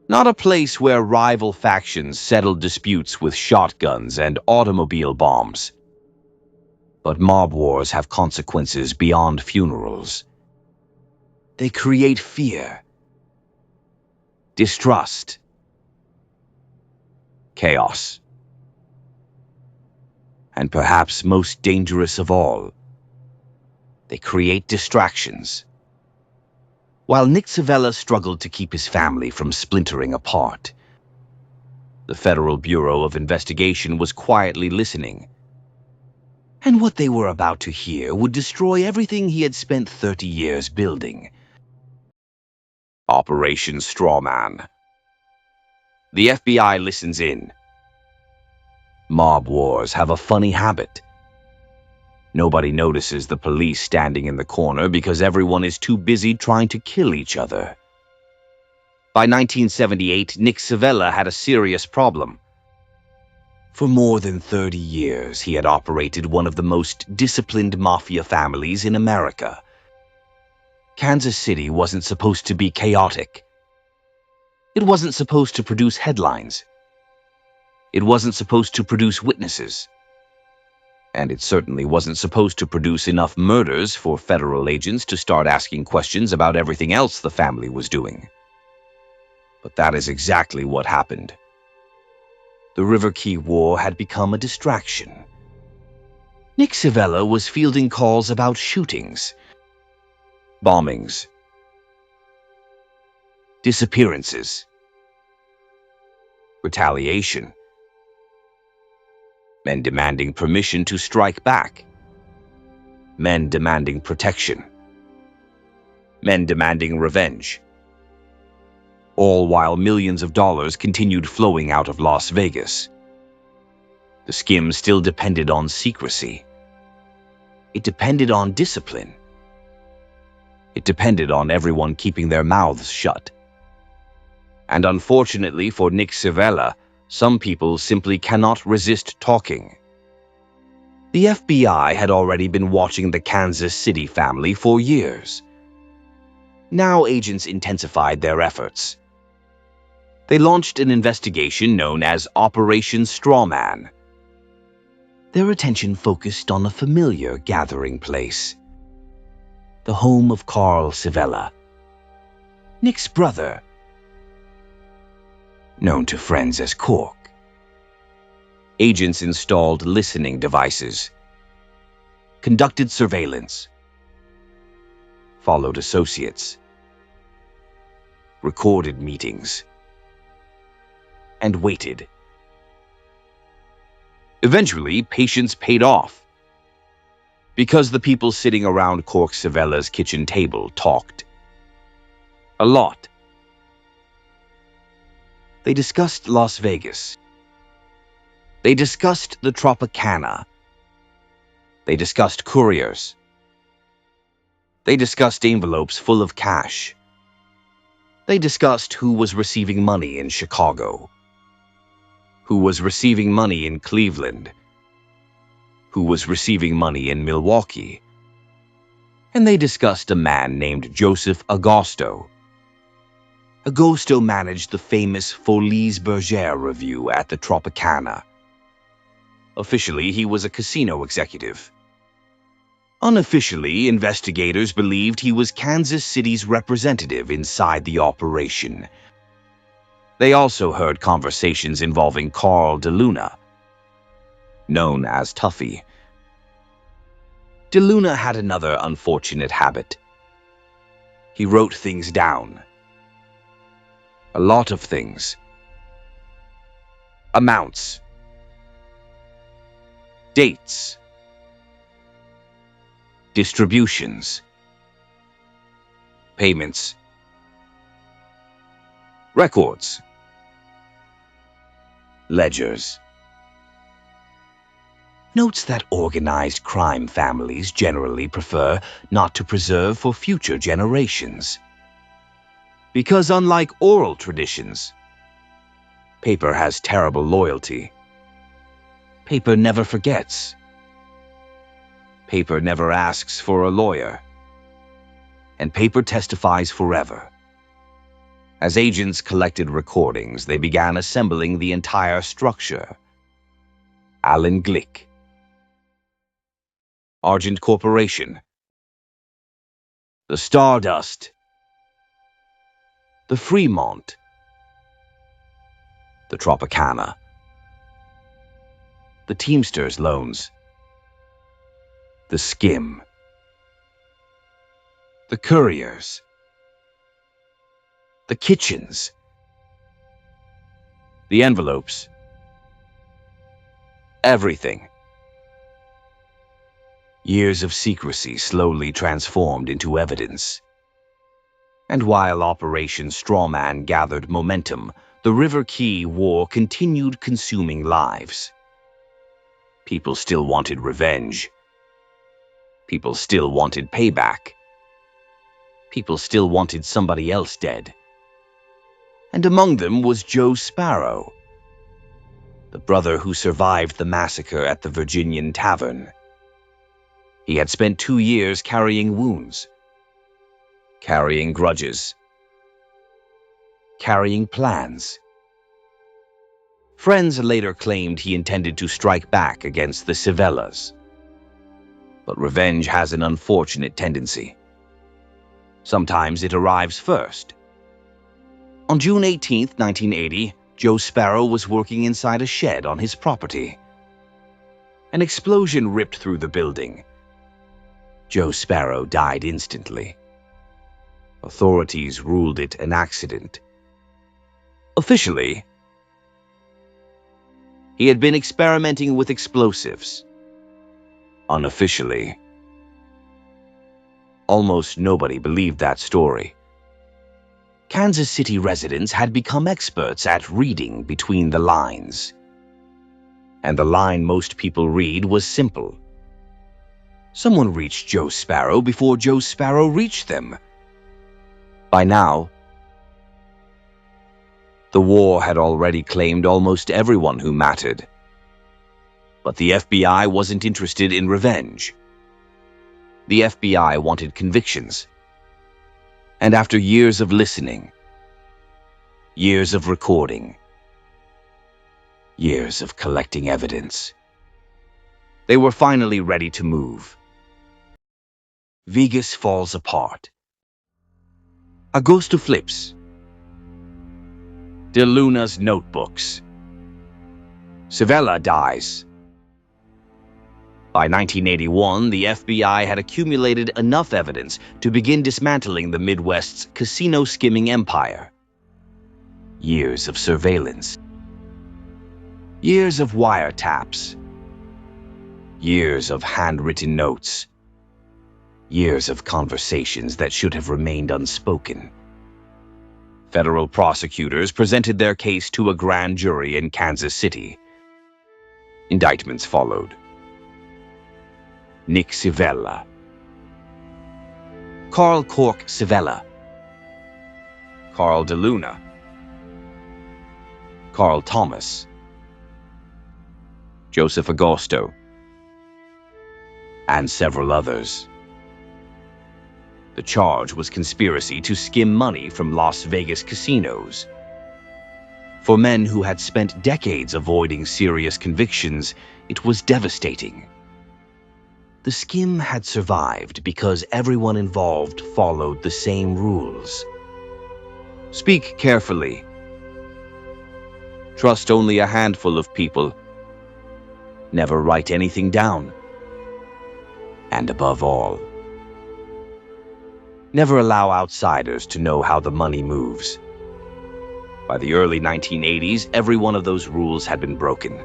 Not a place where rival factions settled disputes with shotguns and automobile bombs. But mob wars have consequences beyond funerals. They create fear, distrust, chaos. And perhaps most dangerous of all, they create distractions. While Nick Savella struggled to keep his family from splintering apart, the Federal Bureau of Investigation was quietly listening. And what they were about to hear would destroy everything he had spent 30 years building. Operation Strawman. The FBI listens in. Mob wars have a funny habit. Nobody notices the police standing in the corner because everyone is too busy trying to kill each other. By 1978, Nick Savella had a serious problem. For more than 30 years, he had operated one of the most disciplined mafia families in America. Kansas City wasn't supposed to be chaotic. It wasn't supposed to produce headlines. It wasn't supposed to produce witnesses. And it certainly wasn't supposed to produce enough murders for federal agents to start asking questions about everything else the family was doing. But that is exactly what happened. The River Quay War had become a distraction. Nick Savella was fielding calls about shootings, bombings, disappearances, retaliation. Men demanding permission to strike back. Men demanding protection. Men demanding revenge. All while millions of dollars continued flowing out of Las Vegas. The skim still depended on secrecy. It depended on discipline. It depended on everyone keeping their mouths shut. And unfortunately for Nick Savella, some people simply cannot resist talking. The FBI had already been watching the Kansas City family for years. Now agents intensified their efforts. They launched an investigation known as Operation Strawman. Their attention focused on a familiar gathering place. The home of Carl Savella, Nick's brother, known to friends as Cork. Agents installed listening devices, conducted surveillance, followed associates, recorded meetings, and waited. Eventually, patience paid off, because the people sitting around Cork Savella's kitchen table talked. A lot. They discussed Las Vegas. They discussed the Tropicana. They discussed couriers. They discussed envelopes full of cash. They discussed who was receiving money in Chicago, who was receiving money in Cleveland, who was receiving money in Milwaukee. And they discussed a man named Joseph Agosto. Agosto managed the famous Folies Bergère revue at the Tropicana. Officially, he was a casino executive. Unofficially, investigators believed he was Kansas City's representative inside the operation. They also heard conversations involving Carl DeLuna. known as Tuffy. DeLuna had another unfortunate habit. He wrote things down. A lot of things. Amounts. Dates. Distributions. Payments. Records. Ledgers. Notes that organized crime families generally prefer not to preserve for future generations. Because unlike oral traditions, paper has terrible loyalty. Paper never forgets. Paper never asks for a lawyer. And paper testifies forever. As agents collected recordings, they began assembling the entire structure. Alan Glick. Argent Corporation. The Stardust. The Fremont. The Tropicana. The Teamsters loans. The Skim. The Couriers. The Kitchens. The envelopes. Everything. Years of secrecy slowly transformed into evidence. And while Operation Strawman gathered momentum, the River Quay war continued consuming lives. People still wanted revenge. People still wanted payback. People still wanted somebody else dead. And among them was Joe Sparrow, the brother who survived the massacre at the Virginian Tavern. He had spent 2 years carrying wounds, carrying grudges, carrying plans. Friends later claimed he intended to strike back against the Civellas. But revenge has an unfortunate tendency. Sometimes it arrives first. On June 18, 1980, Joe Sparrow was working inside a shed on his property. An explosion ripped through the building. Joe Sparrow died instantly. Authorities ruled it an accident. Officially, he had been experimenting with explosives. Unofficially, almost nobody believed that story. Kansas City residents had become experts at reading between the lines. And the line most people read was simple. Someone reached Joe Sparrow before Joe Sparrow reached them. By now, the war had already claimed almost everyone who mattered. But the FBI wasn't interested in revenge. The FBI wanted convictions. And after years of listening, years of recording, years of collecting evidence, they were finally ready to move. Vegas falls apart. Agosto flips. DeLuna's notebooks. Civella dies. By 1981, the FBI had accumulated enough evidence to begin dismantling the Midwest's casino skimming empire. Years of surveillance. Years of wiretaps. Years of handwritten notes. Years of conversations that should have remained unspoken. Federal prosecutors presented their case to a grand jury in Kansas City. Indictments followed. Nick Civella, Carl Cork Civella, Carl DeLuna, Carl Thomas, Joseph Agosto, and several others. The charge was conspiracy to skim money from Las Vegas casinos. For men who had spent decades avoiding serious convictions, it was devastating. The skim had survived because everyone involved followed the same rules. Speak carefully. Trust only a handful of people. Never write anything down. And above all, never allow outsiders to know how the money moves. By the early 1980s, every one of those rules had been broken.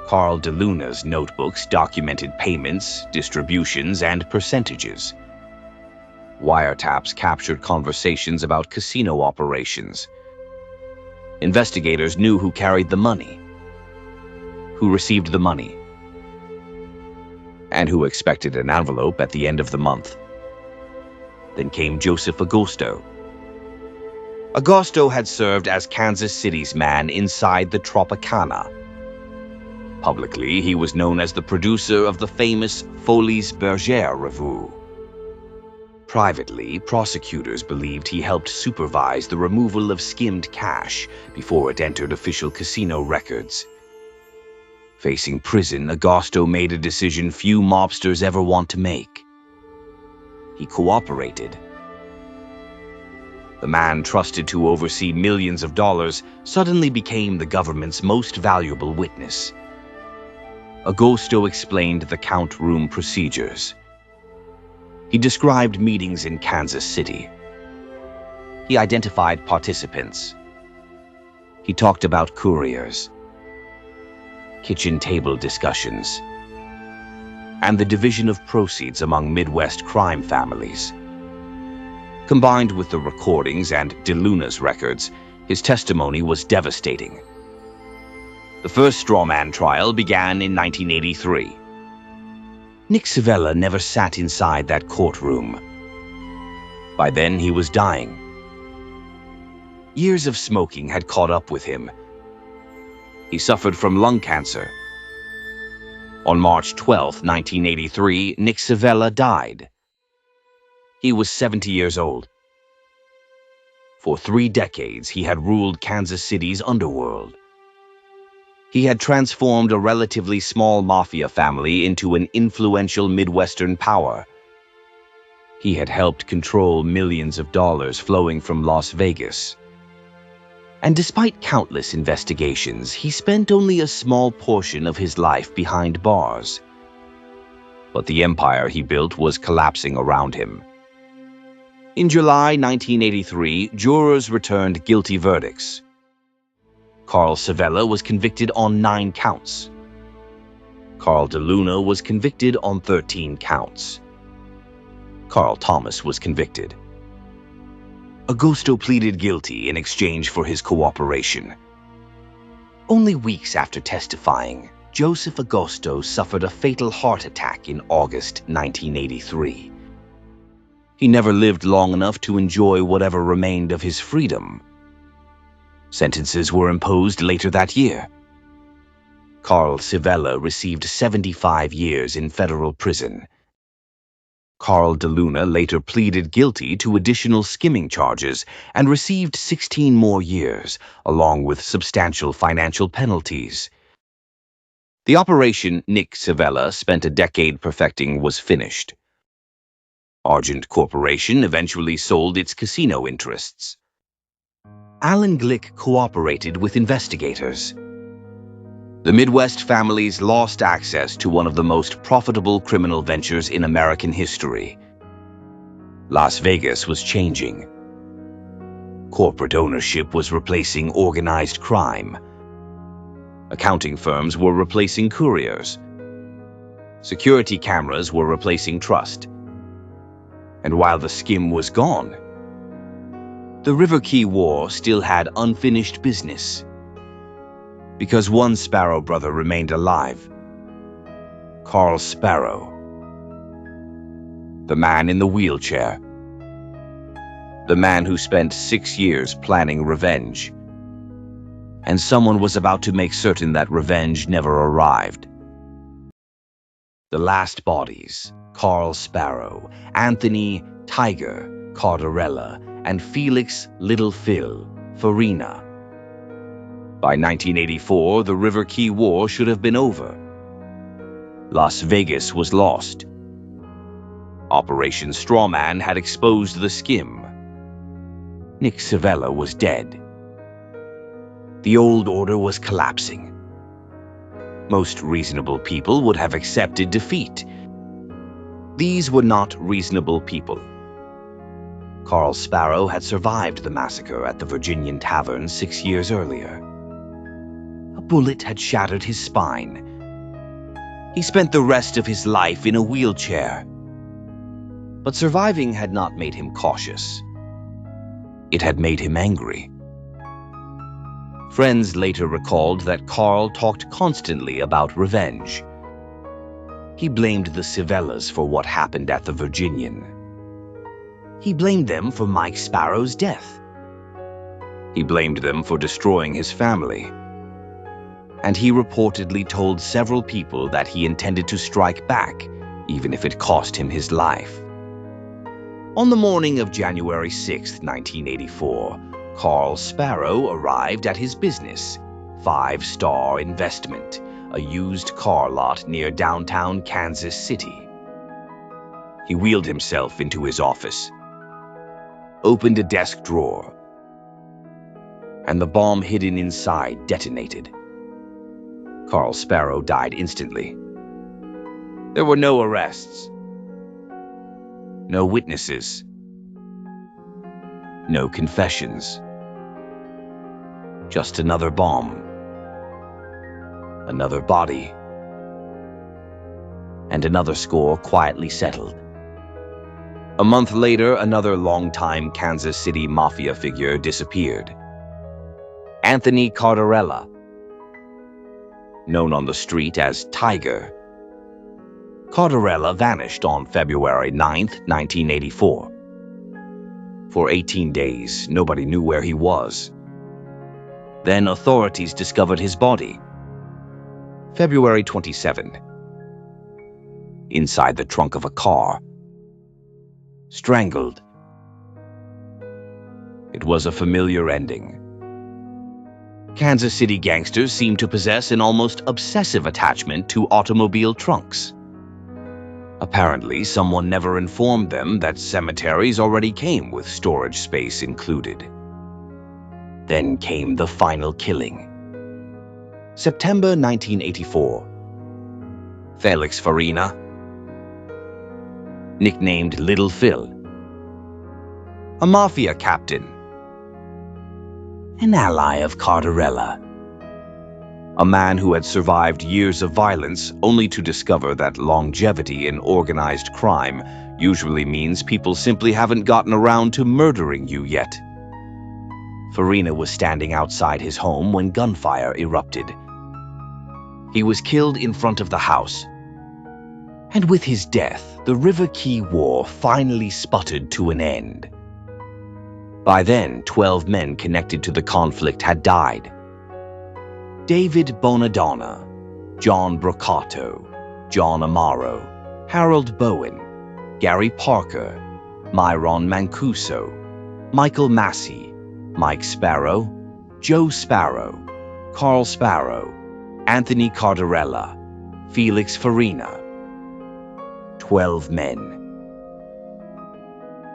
Carl DeLuna's notebooks documented payments, distributions, and percentages. Wiretaps captured conversations about casino operations. Investigators knew who carried the money, who received the money, and who expected an envelope at the end of the month. Then came Joseph Agosto. Agosto had served as Kansas City's man inside the Tropicana. Publicly, he was known as the producer of the famous Folies Bergère revue. Privately, prosecutors believed he helped supervise the removal of skimmed cash before it entered official casino records. Facing prison, Agosto made a decision few mobsters ever want to make. He cooperated. The man trusted to oversee millions of dollars suddenly became the government's most valuable witness. Agosto explained the count room procedures. He described meetings in Kansas City. He identified participants. He talked about couriers, kitchen table discussions, and the division of proceeds among Midwest crime families. Combined with the recordings and DeLuna's records, his testimony was devastating. The first strawman trial began in 1983. Nick Savella never sat inside that courtroom. By then, he was dying. Years of smoking had caught up with him. He suffered from lung cancer. On March 12, 1983, Nick Savella died. He was 70 years old. For 3 decades, he had ruled Kansas City's underworld. He had transformed a relatively small mafia family into an influential Midwestern power. He had helped control millions of dollars flowing from Las Vegas. And despite countless investigations, he spent only a small portion of his life behind bars. But the empire he built was collapsing around him. In July 1983, jurors returned guilty verdicts. Carl Savella was convicted on 9 counts. Carl DeLuna was convicted on 13 counts. Carl Thomas was convicted. Agosto pleaded guilty in exchange for his cooperation. Only weeks after testifying, Joseph Agosto suffered a fatal heart attack in August 1983. He never lived long enough to enjoy whatever remained of his freedom. Sentences were imposed later that year. Carl Savella received 75 years in federal prison. Carl DeLuna later pleaded guilty to additional skimming charges and received 16 more years, along with substantial financial penalties. The operation Nick Savella spent a decade perfecting was finished. Argent Corporation eventually sold its casino interests. Alan Glick cooperated with investigators. The Midwest families lost access to one of the most profitable criminal ventures in American history. Las Vegas was changing. Corporate ownership was replacing organized crime. Accounting firms were replacing couriers. Security cameras were replacing trust. And while the skim was gone, the River Quay War still had unfinished business. Because one Sparrow brother remained alive. Carl Sparrow. The man in the wheelchair. The man who spent 6 years planning revenge. And someone was about to make certain that revenge never arrived. The last bodies, Carl Sparrow, Anthony Tiger Cardarella, and Felix Little Phil Farina. By 1984, the River Quay War should have been over. Las Vegas was lost. Operation Strawman had exposed the skim. Nick Savella was dead. The old order was collapsing. Most reasonable people would have accepted defeat. These were not reasonable people. Carl Sparrow had survived the massacre at the Virginian Tavern 6 years earlier. A bullet had shattered his spine. He spent the rest of his life in a wheelchair. But surviving had not made him cautious. It had made him angry. Friends later recalled that Carl talked constantly about revenge. He blamed the Civellas for what happened at the Virginian. He blamed them for Mike Sparrow's death. He blamed them for destroying his family. And he reportedly told several people that he intended to strike back, even if it cost him his life. On the morning of January 6, 1984, Carl Sparrow arrived at his business, 5 Star Investment, a used car lot near downtown Kansas City. He wheeled himself into his office, opened a desk drawer, and the bomb hidden inside detonated. Carl Sparrow died instantly. There were no arrests, no witnesses, no confessions. Just another bomb, another body, and another score quietly settled. A month later, another longtime Kansas City Mafia figure disappeared. Anthony Cardarella, known on the street as Tiger. Cardarella vanished on February 9, 1984. For 18 days, nobody knew where he was. Then authorities discovered his body. February 27. Inside the trunk of a car. Strangled. It was a familiar ending. Kansas City gangsters seem to possess an almost obsessive attachment to automobile trunks. Apparently, someone never informed them that cemeteries already came with storage space included. Then came the final killing. September 1984. Felix Farina, nicknamed Little Phil, a mafia captain, an ally of Cardarella, a man who had survived years of violence only to discover that longevity in organized crime usually means people simply haven't gotten around to murdering you yet. Farina was standing outside his home when gunfire erupted. He was killed in front of the house. And with his death, the River Quay War finally sputtered to an end. By then, 12 men connected to the conflict had died. David Bonadonna, John Brocato, John Amaro, Harold Bowen, Gary Parker, Myron Mancuso, Michael Massey, Mike Sparrow, Joe Sparrow, Carl Sparrow, Anthony Cardarella, Felix Farina. 12 men.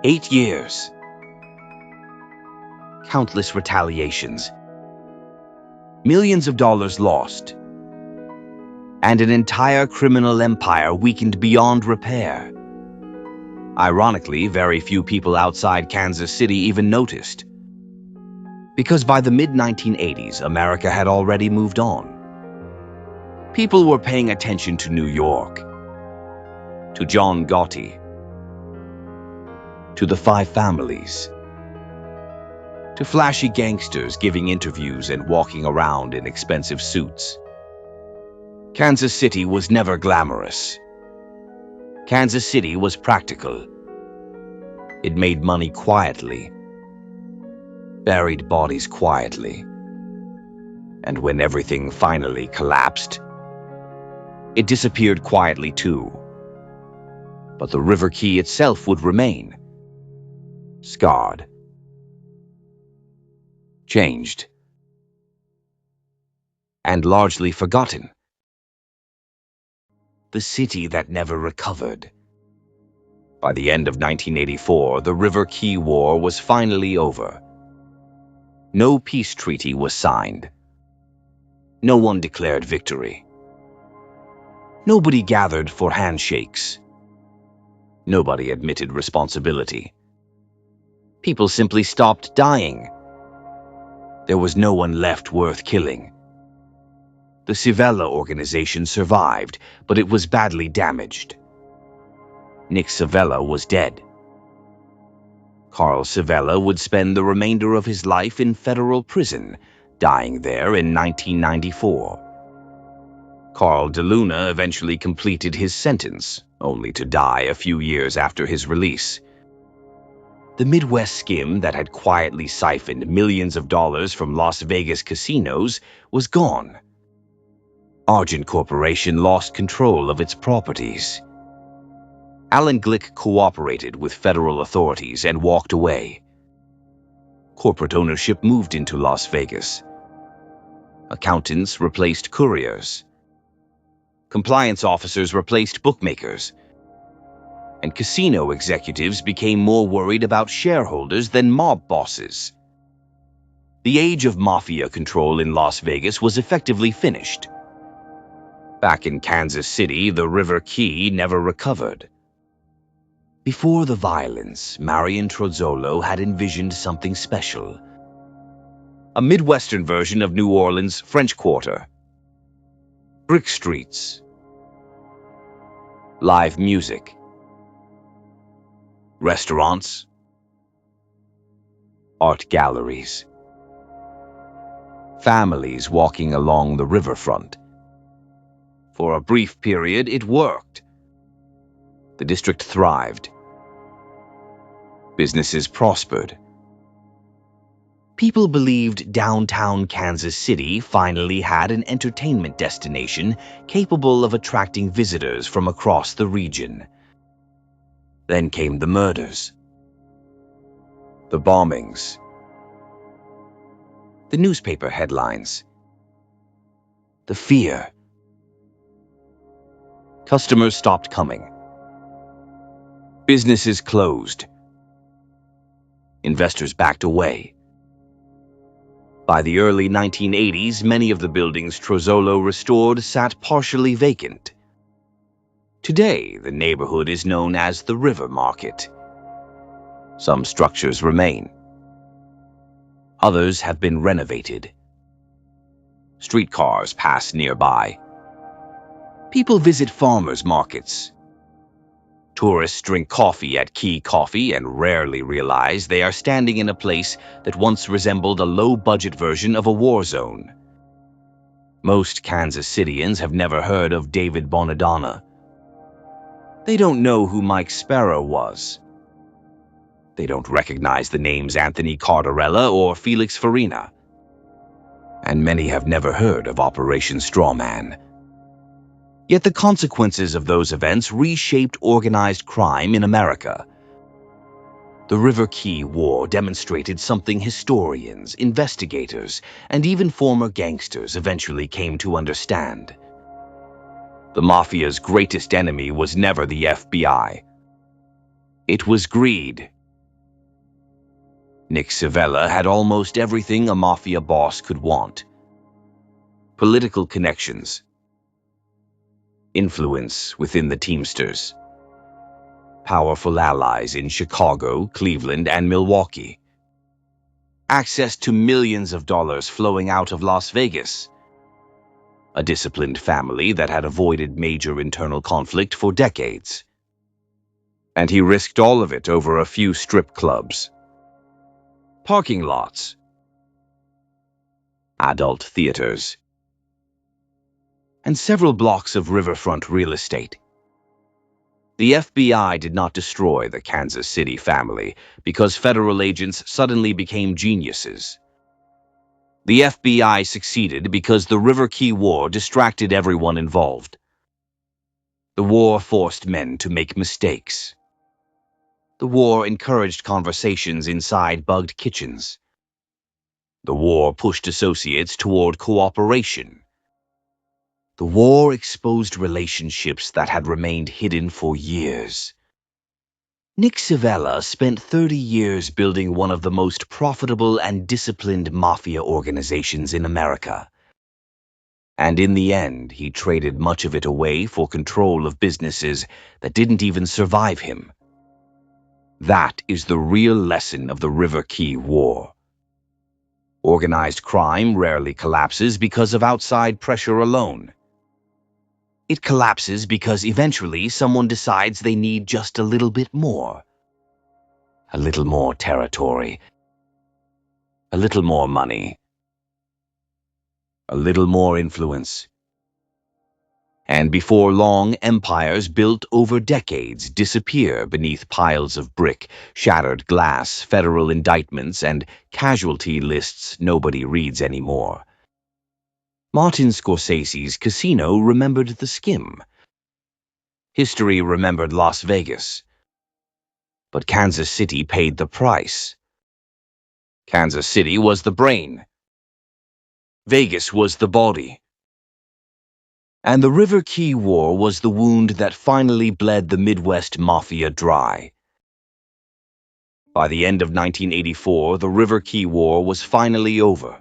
8 years. Countless retaliations. Millions of dollars lost. And an entire criminal empire weakened beyond repair. Ironically, very few people outside Kansas City even noticed. Because by the mid-1980s, America had already moved on. People were paying attention to New York, to John Gotti, to the 5 families, to flashy gangsters giving interviews and walking around in expensive suits. Kansas City was never glamorous. Kansas City was practical. It made money quietly, buried bodies quietly, and when everything finally collapsed, it disappeared quietly too. But the River Quay itself would remain, scarred, changed, and largely forgotten. The city that never recovered. By the end of 1984, the River Quay War was finally over. No peace treaty was signed. No one declared victory. Nobody gathered for handshakes. Nobody admitted responsibility. People simply stopped dying. There was no one left worth killing. The Civella organization survived, but it was badly damaged. Nick Civella was dead. Carl Civella would spend the remainder of his life in federal prison, dying there in 1994. Carl DeLuna eventually completed his sentence, only to die a few years after his release. The Midwest skim that had quietly siphoned millions of dollars from Las Vegas casinos was gone. Argent Corporation lost control of its properties. Alan Glick cooperated with federal authorities and walked away. Corporate ownership moved into Las Vegas. Accountants replaced couriers. Compliance officers replaced bookmakers. And casino executives became more worried about shareholders than mob bosses. The age of mafia control in Las Vegas was effectively finished. Back in Kansas City, the River Quay never recovered. Before the violence, Marion Trozzolo had envisioned something special. A Midwestern version of New Orleans' French Quarter. Brick streets. Live music. Restaurants. Art galleries. Families walking along the riverfront. For a brief period, it worked. The district thrived. Businesses prospered. People believed downtown Kansas City finally had an entertainment destination capable of attracting visitors from across the region. Then came the murders. The bombings. The newspaper headlines. The fear. Customers stopped coming. Businesses closed. Investors backed away. By the early 1980s, many of the buildings Trozzolo restored sat partially vacant. Today, the neighborhood is known as the River Market. Some structures remain. Others have been renovated. Streetcars pass nearby. People visit farmers' markets. Tourists drink coffee at Key Coffee and rarely realize they are standing in a place that once resembled a low-budget version of a war zone. Most Kansas Cityans have never heard of David Bonadonna. They don't know who Mike Sparrow was. They don't recognize the names Anthony Cardarella or Felix Farina. And many have never heard of Operation Strawman. Yet the consequences of those events reshaped organized crime in America. The River Quay War demonstrated something historians, investigators, and even former gangsters eventually came to understand. The Mafia's greatest enemy was never the FBI. It was greed. Nick Civella had almost everything a Mafia boss could want. Political connections. Influence within the Teamsters. Powerful allies in Chicago, Cleveland, and Milwaukee. Access to millions of dollars flowing out of Las Vegas. A disciplined family that had avoided major internal conflict for decades. And he risked all of it over a few strip clubs. Parking lots. Adult theaters. And several blocks of riverfront real estate. The FBI did not destroy the Kansas City family because federal agents suddenly became geniuses. The FBI succeeded because the River Quay War distracted everyone involved. The war forced men to make mistakes. The war encouraged conversations inside bugged kitchens. The war pushed associates toward cooperation. The war exposed relationships that had remained hidden for years. Nick Civella spent 30 years building one of the most profitable and disciplined mafia organizations in America. And in the end, he traded much of it away for control of businesses that didn't even survive him. That is the real lesson of the River Quay War. Organized crime rarely collapses because of outside pressure alone. It collapses because eventually someone decides they need just a little bit more. A little more territory. A little more money. A little more influence. And before long, empires built over decades disappear beneath piles of brick, shattered glass, federal indictments, and casualty lists nobody reads anymore. Martin Scorsese's Casino remembered the skim. History remembered Las Vegas. But Kansas City paid the price. Kansas City was the brain. Vegas was the body. And the River Quay War was the wound that finally bled the Midwest Mafia dry. By the end of 1984, the River Quay War was finally over.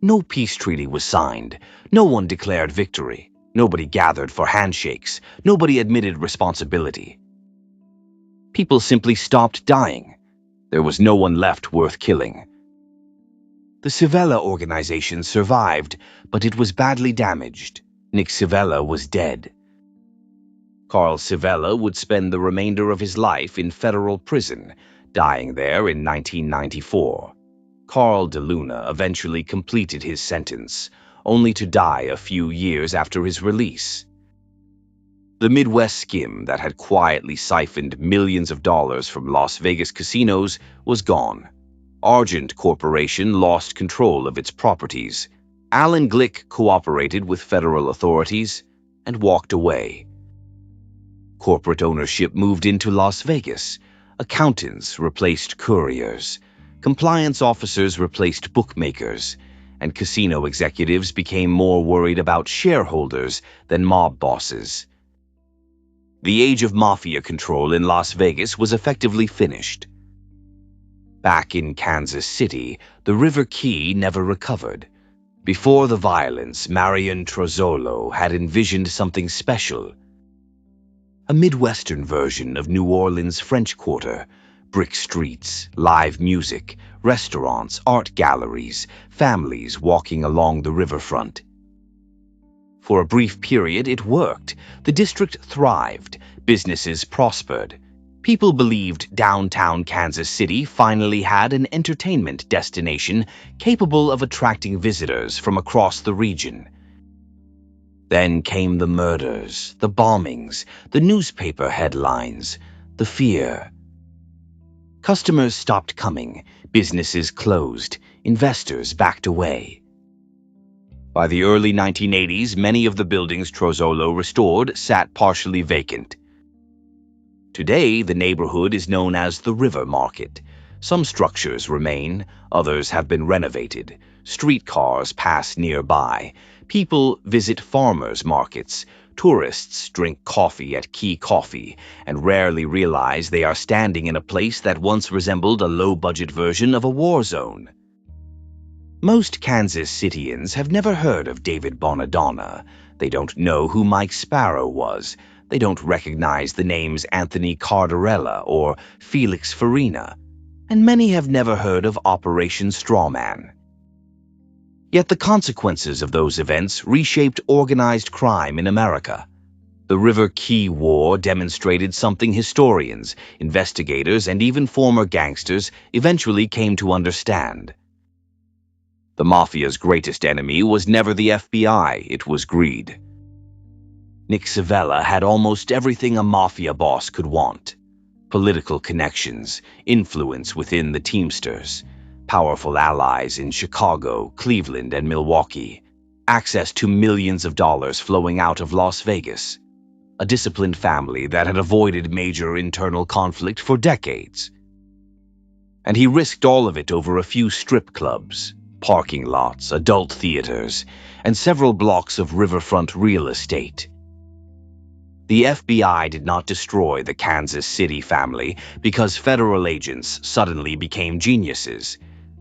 No peace treaty was signed. No one declared victory. Nobody gathered for handshakes. Nobody admitted responsibility. People simply stopped dying. There was no one left worth killing. The Civella organization survived, but it was badly damaged. Nick Civella was dead. Carl Civella would spend the remainder of his life in federal prison, dying there in 1994. Carl DeLuna eventually completed his sentence, only to die a few years after his release. The Midwest skim that had quietly siphoned millions of dollars from Las Vegas casinos was gone. Argent Corporation lost control of its properties. Alan Glick cooperated with federal authorities and walked away. Corporate ownership moved into Las Vegas. Accountants replaced couriers. Compliance officers replaced bookmakers, and casino executives became more worried about shareholders than mob bosses. The age of mafia control in Las Vegas was effectively finished. Back in Kansas City, the River Quay never recovered. Before the violence, Marion Trozzolo had envisioned something special. A Midwestern version of New Orleans' French Quarter. Brick streets, live music, restaurants, art galleries, families walking along the riverfront. For a brief period, it worked. The district thrived. Businesses prospered. People believed downtown Kansas City finally had an entertainment destination capable of attracting visitors from across the region. Then came the murders, the bombings, the newspaper headlines, the fear. Customers stopped coming, businesses closed, investors backed away. By the early 1980s, many of the buildings Trozzolo restored sat partially vacant. Today, the neighborhood is known as the River Market. Some structures remain, others have been renovated. Streetcars pass nearby. People visit farmers' markets. Tourists drink coffee at Key Coffee and rarely realize they are standing in a place that once resembled a low-budget version of a war zone. Most Kansas Cityans have never heard of David Bonadonna. They don't know who Mike Sparrow was. They don't recognize the names Anthony Cardarella or Felix Farina. And many have never heard of Operation Strawman. Yet the consequences of those events reshaped organized crime in America. The River Quay War demonstrated something historians, investigators, and even former gangsters eventually came to understand. The Mafia's greatest enemy was never the FBI, it was greed. Nick Civella had almost everything a Mafia boss could want. Political connections, influence within the Teamsters, powerful allies in Chicago, Cleveland, and Milwaukee, access to millions of dollars flowing out of Las Vegas, a disciplined family that had avoided major internal conflict for decades. And he risked all of it over a few strip clubs, parking lots, adult theaters, and several blocks of riverfront real estate. The FBI did not destroy the Kansas City family because federal agents suddenly became geniuses.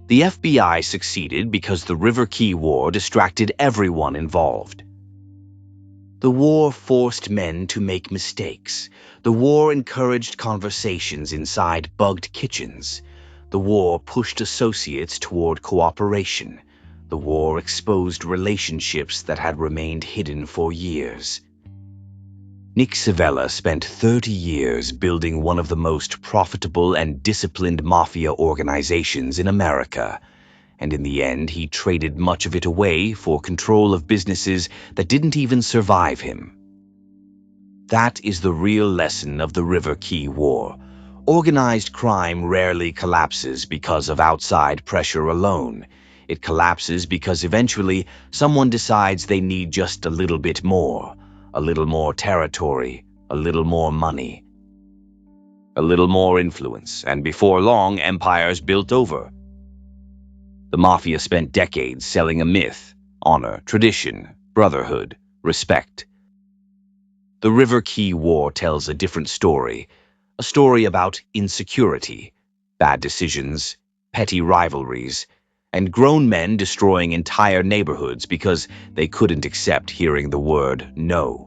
The FBI succeeded because the River Quay War distracted everyone involved. The war forced men to make mistakes. The war encouraged conversations inside bugged kitchens. The war pushed associates toward cooperation. The war exposed relationships that had remained hidden for years. Nick Civella spent 30 years building one of the most profitable and disciplined mafia organizations in America, and in the end he traded much of it away for control of businesses that didn't even survive him. That is the real lesson of the River Quay War. Organized crime rarely collapses because of outside pressure alone. It collapses because eventually someone decides they need just a little bit more. A little more territory, a little more money, a little more influence, and before long, empires built over. The Mafia spent decades selling a myth: honor, tradition, brotherhood, respect. The River Quay War tells a different story, a story about insecurity, bad decisions, petty rivalries, and grown men destroying entire neighborhoods because they couldn't accept hearing the word no.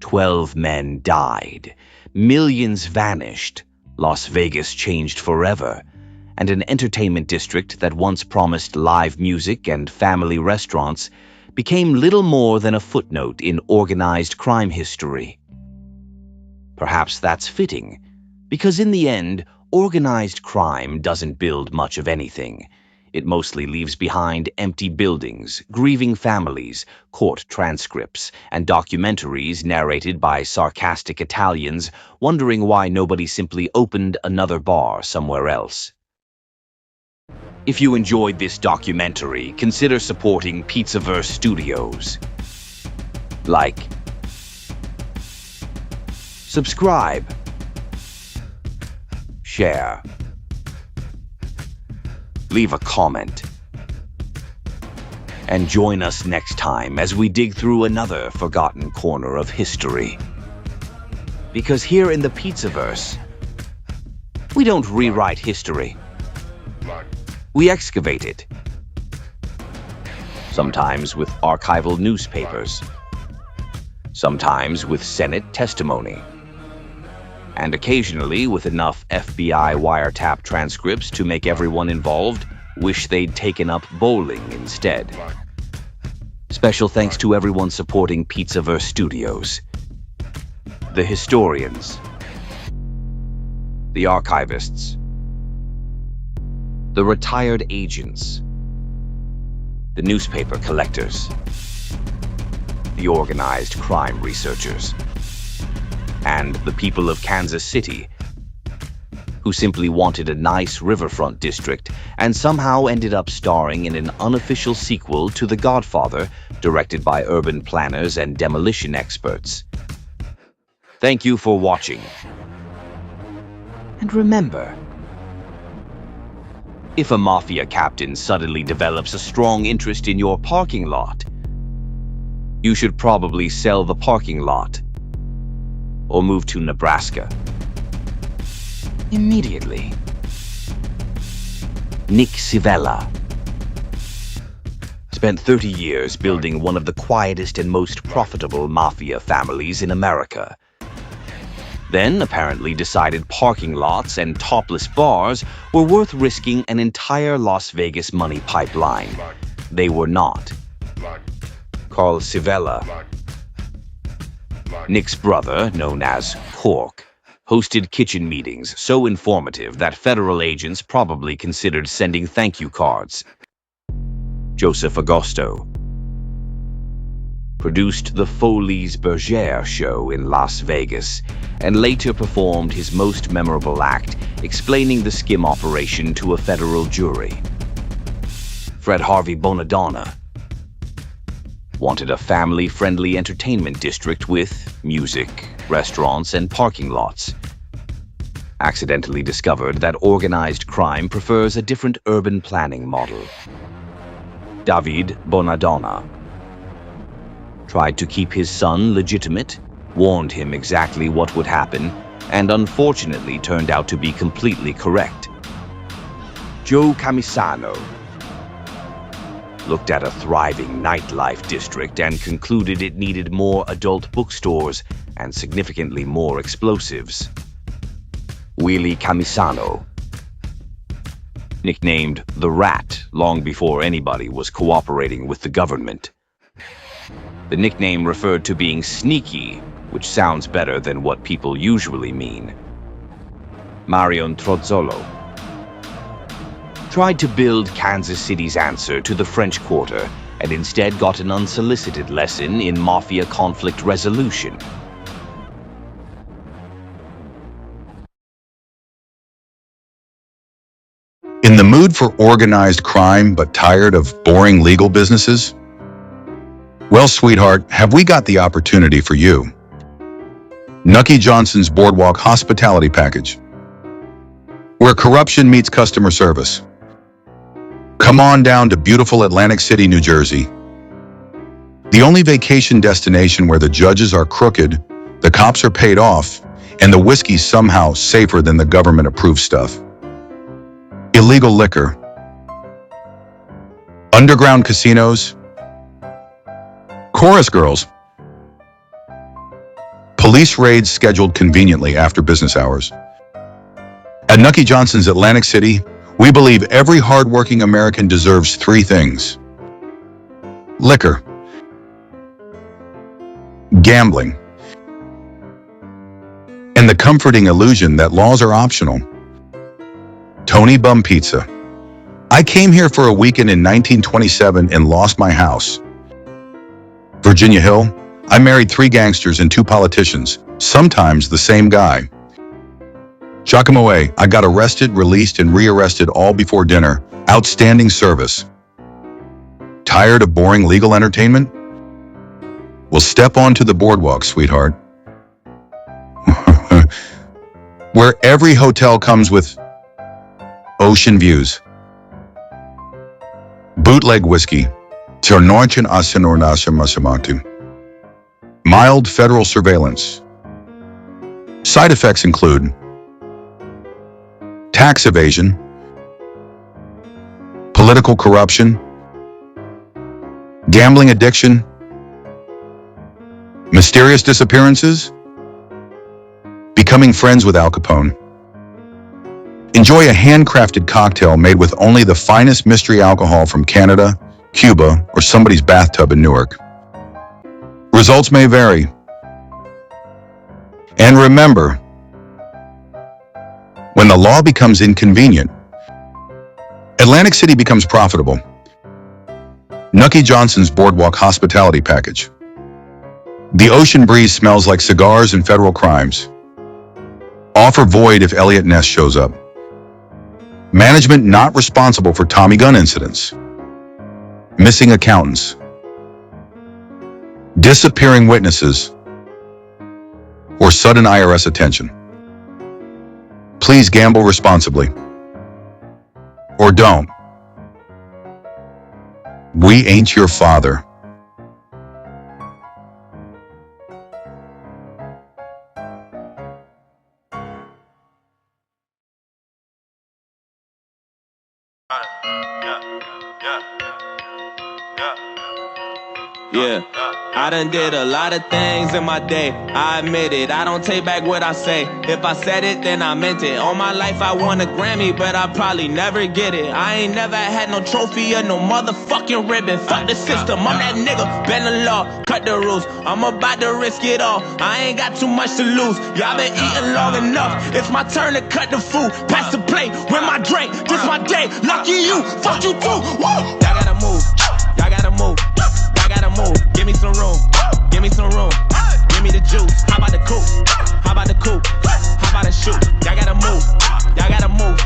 12 men died, millions vanished, Las Vegas changed forever, and an entertainment district that once promised live music and family restaurants became little more than a footnote in organized crime history. Perhaps that's fitting, because in the end, organized crime doesn't build much of anything. It mostly leaves behind empty buildings, grieving families, court transcripts, and documentaries narrated by sarcastic Italians wondering why nobody simply opened another bar somewhere else. If you enjoyed this documentary, consider supporting Pizzaverse Studios. Like, subscribe, share, leave a comment, and join us next time as we dig through another forgotten corner of history. Because here in the Pizzaverse, we don't rewrite history. We excavate it. Sometimes with archival newspapers, sometimes with Senate testimony, and occasionally with enough FBI wiretap transcripts to make everyone involved wish they'd taken up bowling instead. Special thanks to everyone supporting Pizzaverse Studios. The historians, the archivists, the retired agents, the newspaper collectors, the organized crime researchers, and the people of Kansas City, who simply wanted a nice riverfront district and somehow ended up starring in an unofficial sequel to The Godfather, directed by urban planners and demolition experts. Thank you for watching. And remember, if a mafia captain suddenly develops a strong interest in your parking lot, you should probably sell the parking lot or move to Nebraska immediately. Nick Civella spent 30 years building one of the quietest and most profitable mafia families in America. Then apparently decided parking lots and topless bars were worth risking an entire Las Vegas money pipeline. They were not. Carl Civella, Nick's brother, known as Cork, hosted kitchen meetings so informative that federal agents probably considered sending thank you cards. Joseph Agosto produced the Foley's Bergère show in Las Vegas and later performed his most memorable act, explaining the skim operation to a federal jury. Fred Harvey Bonadonna wanted a family-friendly entertainment district with music, restaurants, and parking lots. Accidentally discovered that organized crime prefers a different urban planning model. David Bonadonna tried to keep his son legitimate, warned him exactly what would happen, and unfortunately turned out to be completely correct. Joe Camisano looked at a thriving nightlife district and concluded it needed more adult bookstores and significantly more explosives. Willie Camisano, nicknamed the Rat long before anybody was cooperating with the government. The nickname referred to being sneaky, which sounds better than what people usually mean. Marion Trozzolo tried to build Kansas City's answer to the French Quarter and instead got an unsolicited lesson in mafia conflict resolution.
In the mood for organized crime but tired of boring legal businesses? Well, sweetheart, have we got the opportunity for you? Nucky Johnson's Boardwalk Hospitality Package, where corruption meets customer service. Come on down to beautiful Atlantic City, New Jersey. The only vacation destination where the judges are crooked, the cops are paid off, and the whiskey's somehow safer than the government-approved stuff. Illegal liquor, underground casinos, chorus girls, police raids scheduled conveniently after business hours. At Nucky Johnson's Atlantic City, we believe every hardworking American deserves three things: liquor, gambling, and the comforting illusion that laws are optional. Tony Bum Pizza. I came here for a weekend in 1927 and lost my house. Virginia Hill. I married 3 gangsters and 2 politicians, sometimes the same guy. Giacomo A. I got arrested, released, and rearrested all before dinner. Outstanding service. Tired of boring legal entertainment? Well, step onto the boardwalk, sweetheart. Where every hotel comes with ocean views, bootleg whiskey, mild federal surveillance. Side effects include tax evasion, political corruption, gambling addiction, mysterious disappearances, becoming friends with Al Capone. Enjoy a handcrafted cocktail made with only the finest mystery alcohol from Canada, Cuba, or somebody's bathtub in Newark. Results may vary. And remember, when the law becomes inconvenient, Atlantic City becomes profitable. Nucky Johnson's Boardwalk Hospitality Package. The ocean breeze smells like cigars and federal crimes. Offer void if Elliot Ness shows up. Management not responsible for Tommy gun incidents. Missing accountants. Disappearing witnesses. Or sudden IRS attention. Please gamble responsibly. Or don't. We ain't your father.
Yeah, I done did a lot of things in my day, I admit it. I don't take back what I say. If I said it, then I meant it. All my life I won a Grammy, but I probably never get it. I ain't never had no trophy or no motherfucking ribbon. Fuck the system, I'm that nigga, bend the law, cut the rules. I'm about to risk it all, I ain't got too much to lose. Y'all been eating long enough, it's my turn to cut the food. Pass the plate, with my drink, this my day. Lucky you, fuck you too. Woo! Y'all gotta move, y'all gotta move. Gotta move, give me some room, give me some room, give me the juice. How about the coupe? How about the coupe? How about the shoot? Y'all gotta move, y'all gotta move,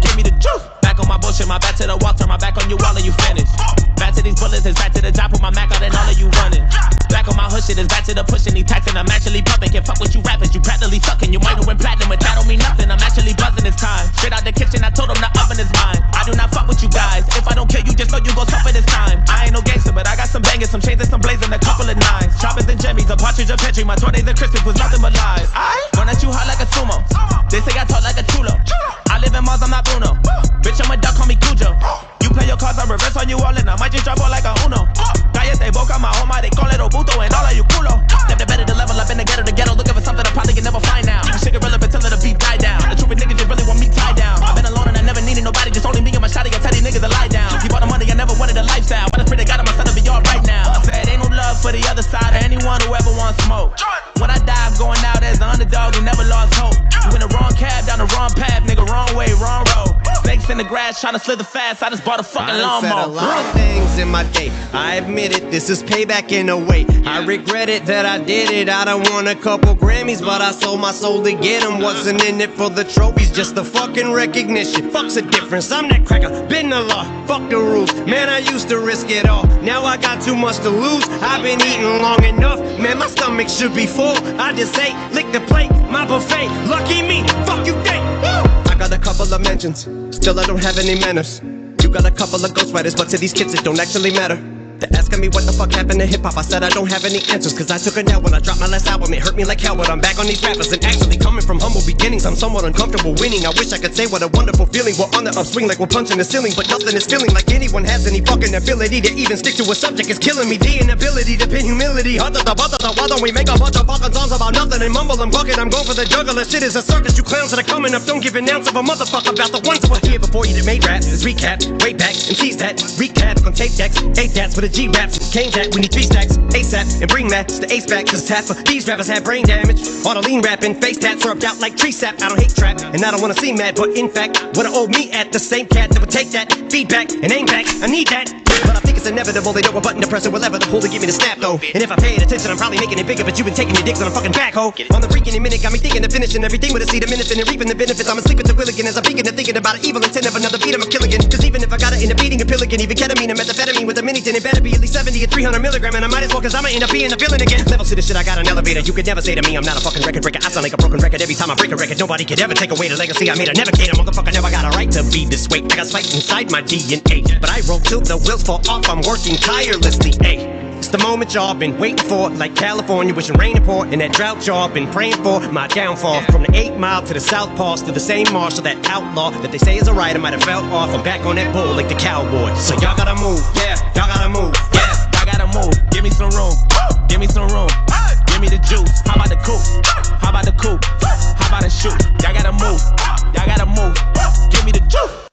give me the juice. Back on my bullshit, my back to the wall, turn my back on you all and you finish. Back to these bullets, it's back to the job, put my Mac out and all of you running. Back on my hood shit, it's back to the pushing, these taxing, I'm actually pumping. Can't fuck with you rappers, you practically sucking. You might have went platinum, but that don't mean nothing. I'm actually buzzing this time. Straight out the kitchen, I told them the oven is mine. I do not fuck with you guys. If I don't kill you, just know you gon' suffer this time. I ain't no gangster, but I got some bangers, some chains and some blazing, a couple of nines. Choppers and jimmies, a partridge, a petri. My 20s and Christmas was nothing but lies. I run at you hard like a sumo. They say I talk like a chulo. I live in Mars, I'm not Bruno. Bitch, I'm a duck, call me mucho gusto and all of you culo. Never better to level up in the ghetto, looking for something I probably can never find now. Shit get relevant till the beat die down. The stupid niggas just really want me tied down. I've been alone and I never needed nobody, just only me and my shawty. I tell these niggas to lie down. Keep all the money, I never wanted a lifestyle, but I pray to God I'm gonna be all right now. I said ain't no love for the other side or anyone who ever wants smoke. When I die, I'm going out as the underdog who never lost hope. You in the wrong cab, down the wrong path, nigga, wrong way, wrong road. Snakes in the grass, trying to slither fast. I just bought a fucking lawnmower.
I said a lot of things in my day. I admit it, this is payback in a way. I regret it that I did it. I done won a couple Grammys, but I sold my soul to get them. Wasn't in it for the trophies, just the fucking recognition. Fuck's the difference, I'm that cracker, been the law. Fuck the rules, man, I used to risk it all. Now I got too much to lose. I've been eating long enough, man, my stomach should be full. I just ate, lick the plate, my buffet. Lucky me, fuck you think. I got a couple of mentions, still I don't have any manners. You got a couple of ghostwriters, but to these kids it don't actually matter. They're asking me what the fuck happened to hip-hop. I said I don't have any answers, cause I took a nap when I dropped my last album. It hurt me like hell, but I'm back on these rappers. And actually coming from humble beginnings, I'm somewhat uncomfortable winning. I wish I could say what a wonderful feeling. We're on the upswing like we're punching the ceiling, but nothing is feeling like anyone has any fucking ability to even stick to a subject. It's killing me, the inability to pin humility. Why don't we make a bunch of fucking songs about nothing and mumble and bucket? I'm going for the juggler, shit is a circus. You clowns that are coming up don't give an ounce of a motherfucker about the ones that were here before you that made rap. Let's recap, way back, and tease that. Recap on tape decks, 8 tats with a G-raps. That we need 3 stacks ASAP and bring that to the ace back, cause half of these rappers have brain damage. All the lean rapping, face tats served out like tree sap. I don't hate trap and I don't wanna seem mad, but in fact would've owed me at the same cat that would take that feedback and aim back. I need that, but I think it's inevitable. They know what button to press or whatever to pull to give me the snap though. And if I paid attention I'm probably making it bigger, but you've been taking your dicks on a fucking backhoe. On the freaking minute got me thinking of finishing everything with a seed of minutes and reaping the benefits. I'm asleep at the wheel again as I'm beginning to thinking about an evil intent of another beat. I'm a killigan, cause even if I got it in a beating a pill again, even ketamine and methamphetamine with a mini tin, it better be at least 70 or 300 milligram. And I might as well, cause I'ma end up being a villain again. Levels to this shit, I got an elevator. You could never say to me I'm not a fucking record breaker. I sound like a broken record every time I break a record. Nobody could ever take away the legacy I made. I never cater, motherfucker never got a right to be this way. I got spite inside my DNA, but I roll till the wheels fall off. I'm working tirelessly, it's the moment y'all been waiting for, like California wishing rain and pour, and that drought y'all been praying for. My downfall, from the 8 Mile to the South Pass to the same marshal, that outlaw that they say is a writer might have fell off. I'm back on that bull like the cowboy. So y'all gotta move, yeah, y'all gotta move, yeah, y'all gotta move. Give me some room, give me some room, give me the juice. How about the coupe? How about the coupe? How about the shoot? Y'all gotta move, y'all gotta move. Give me the juice.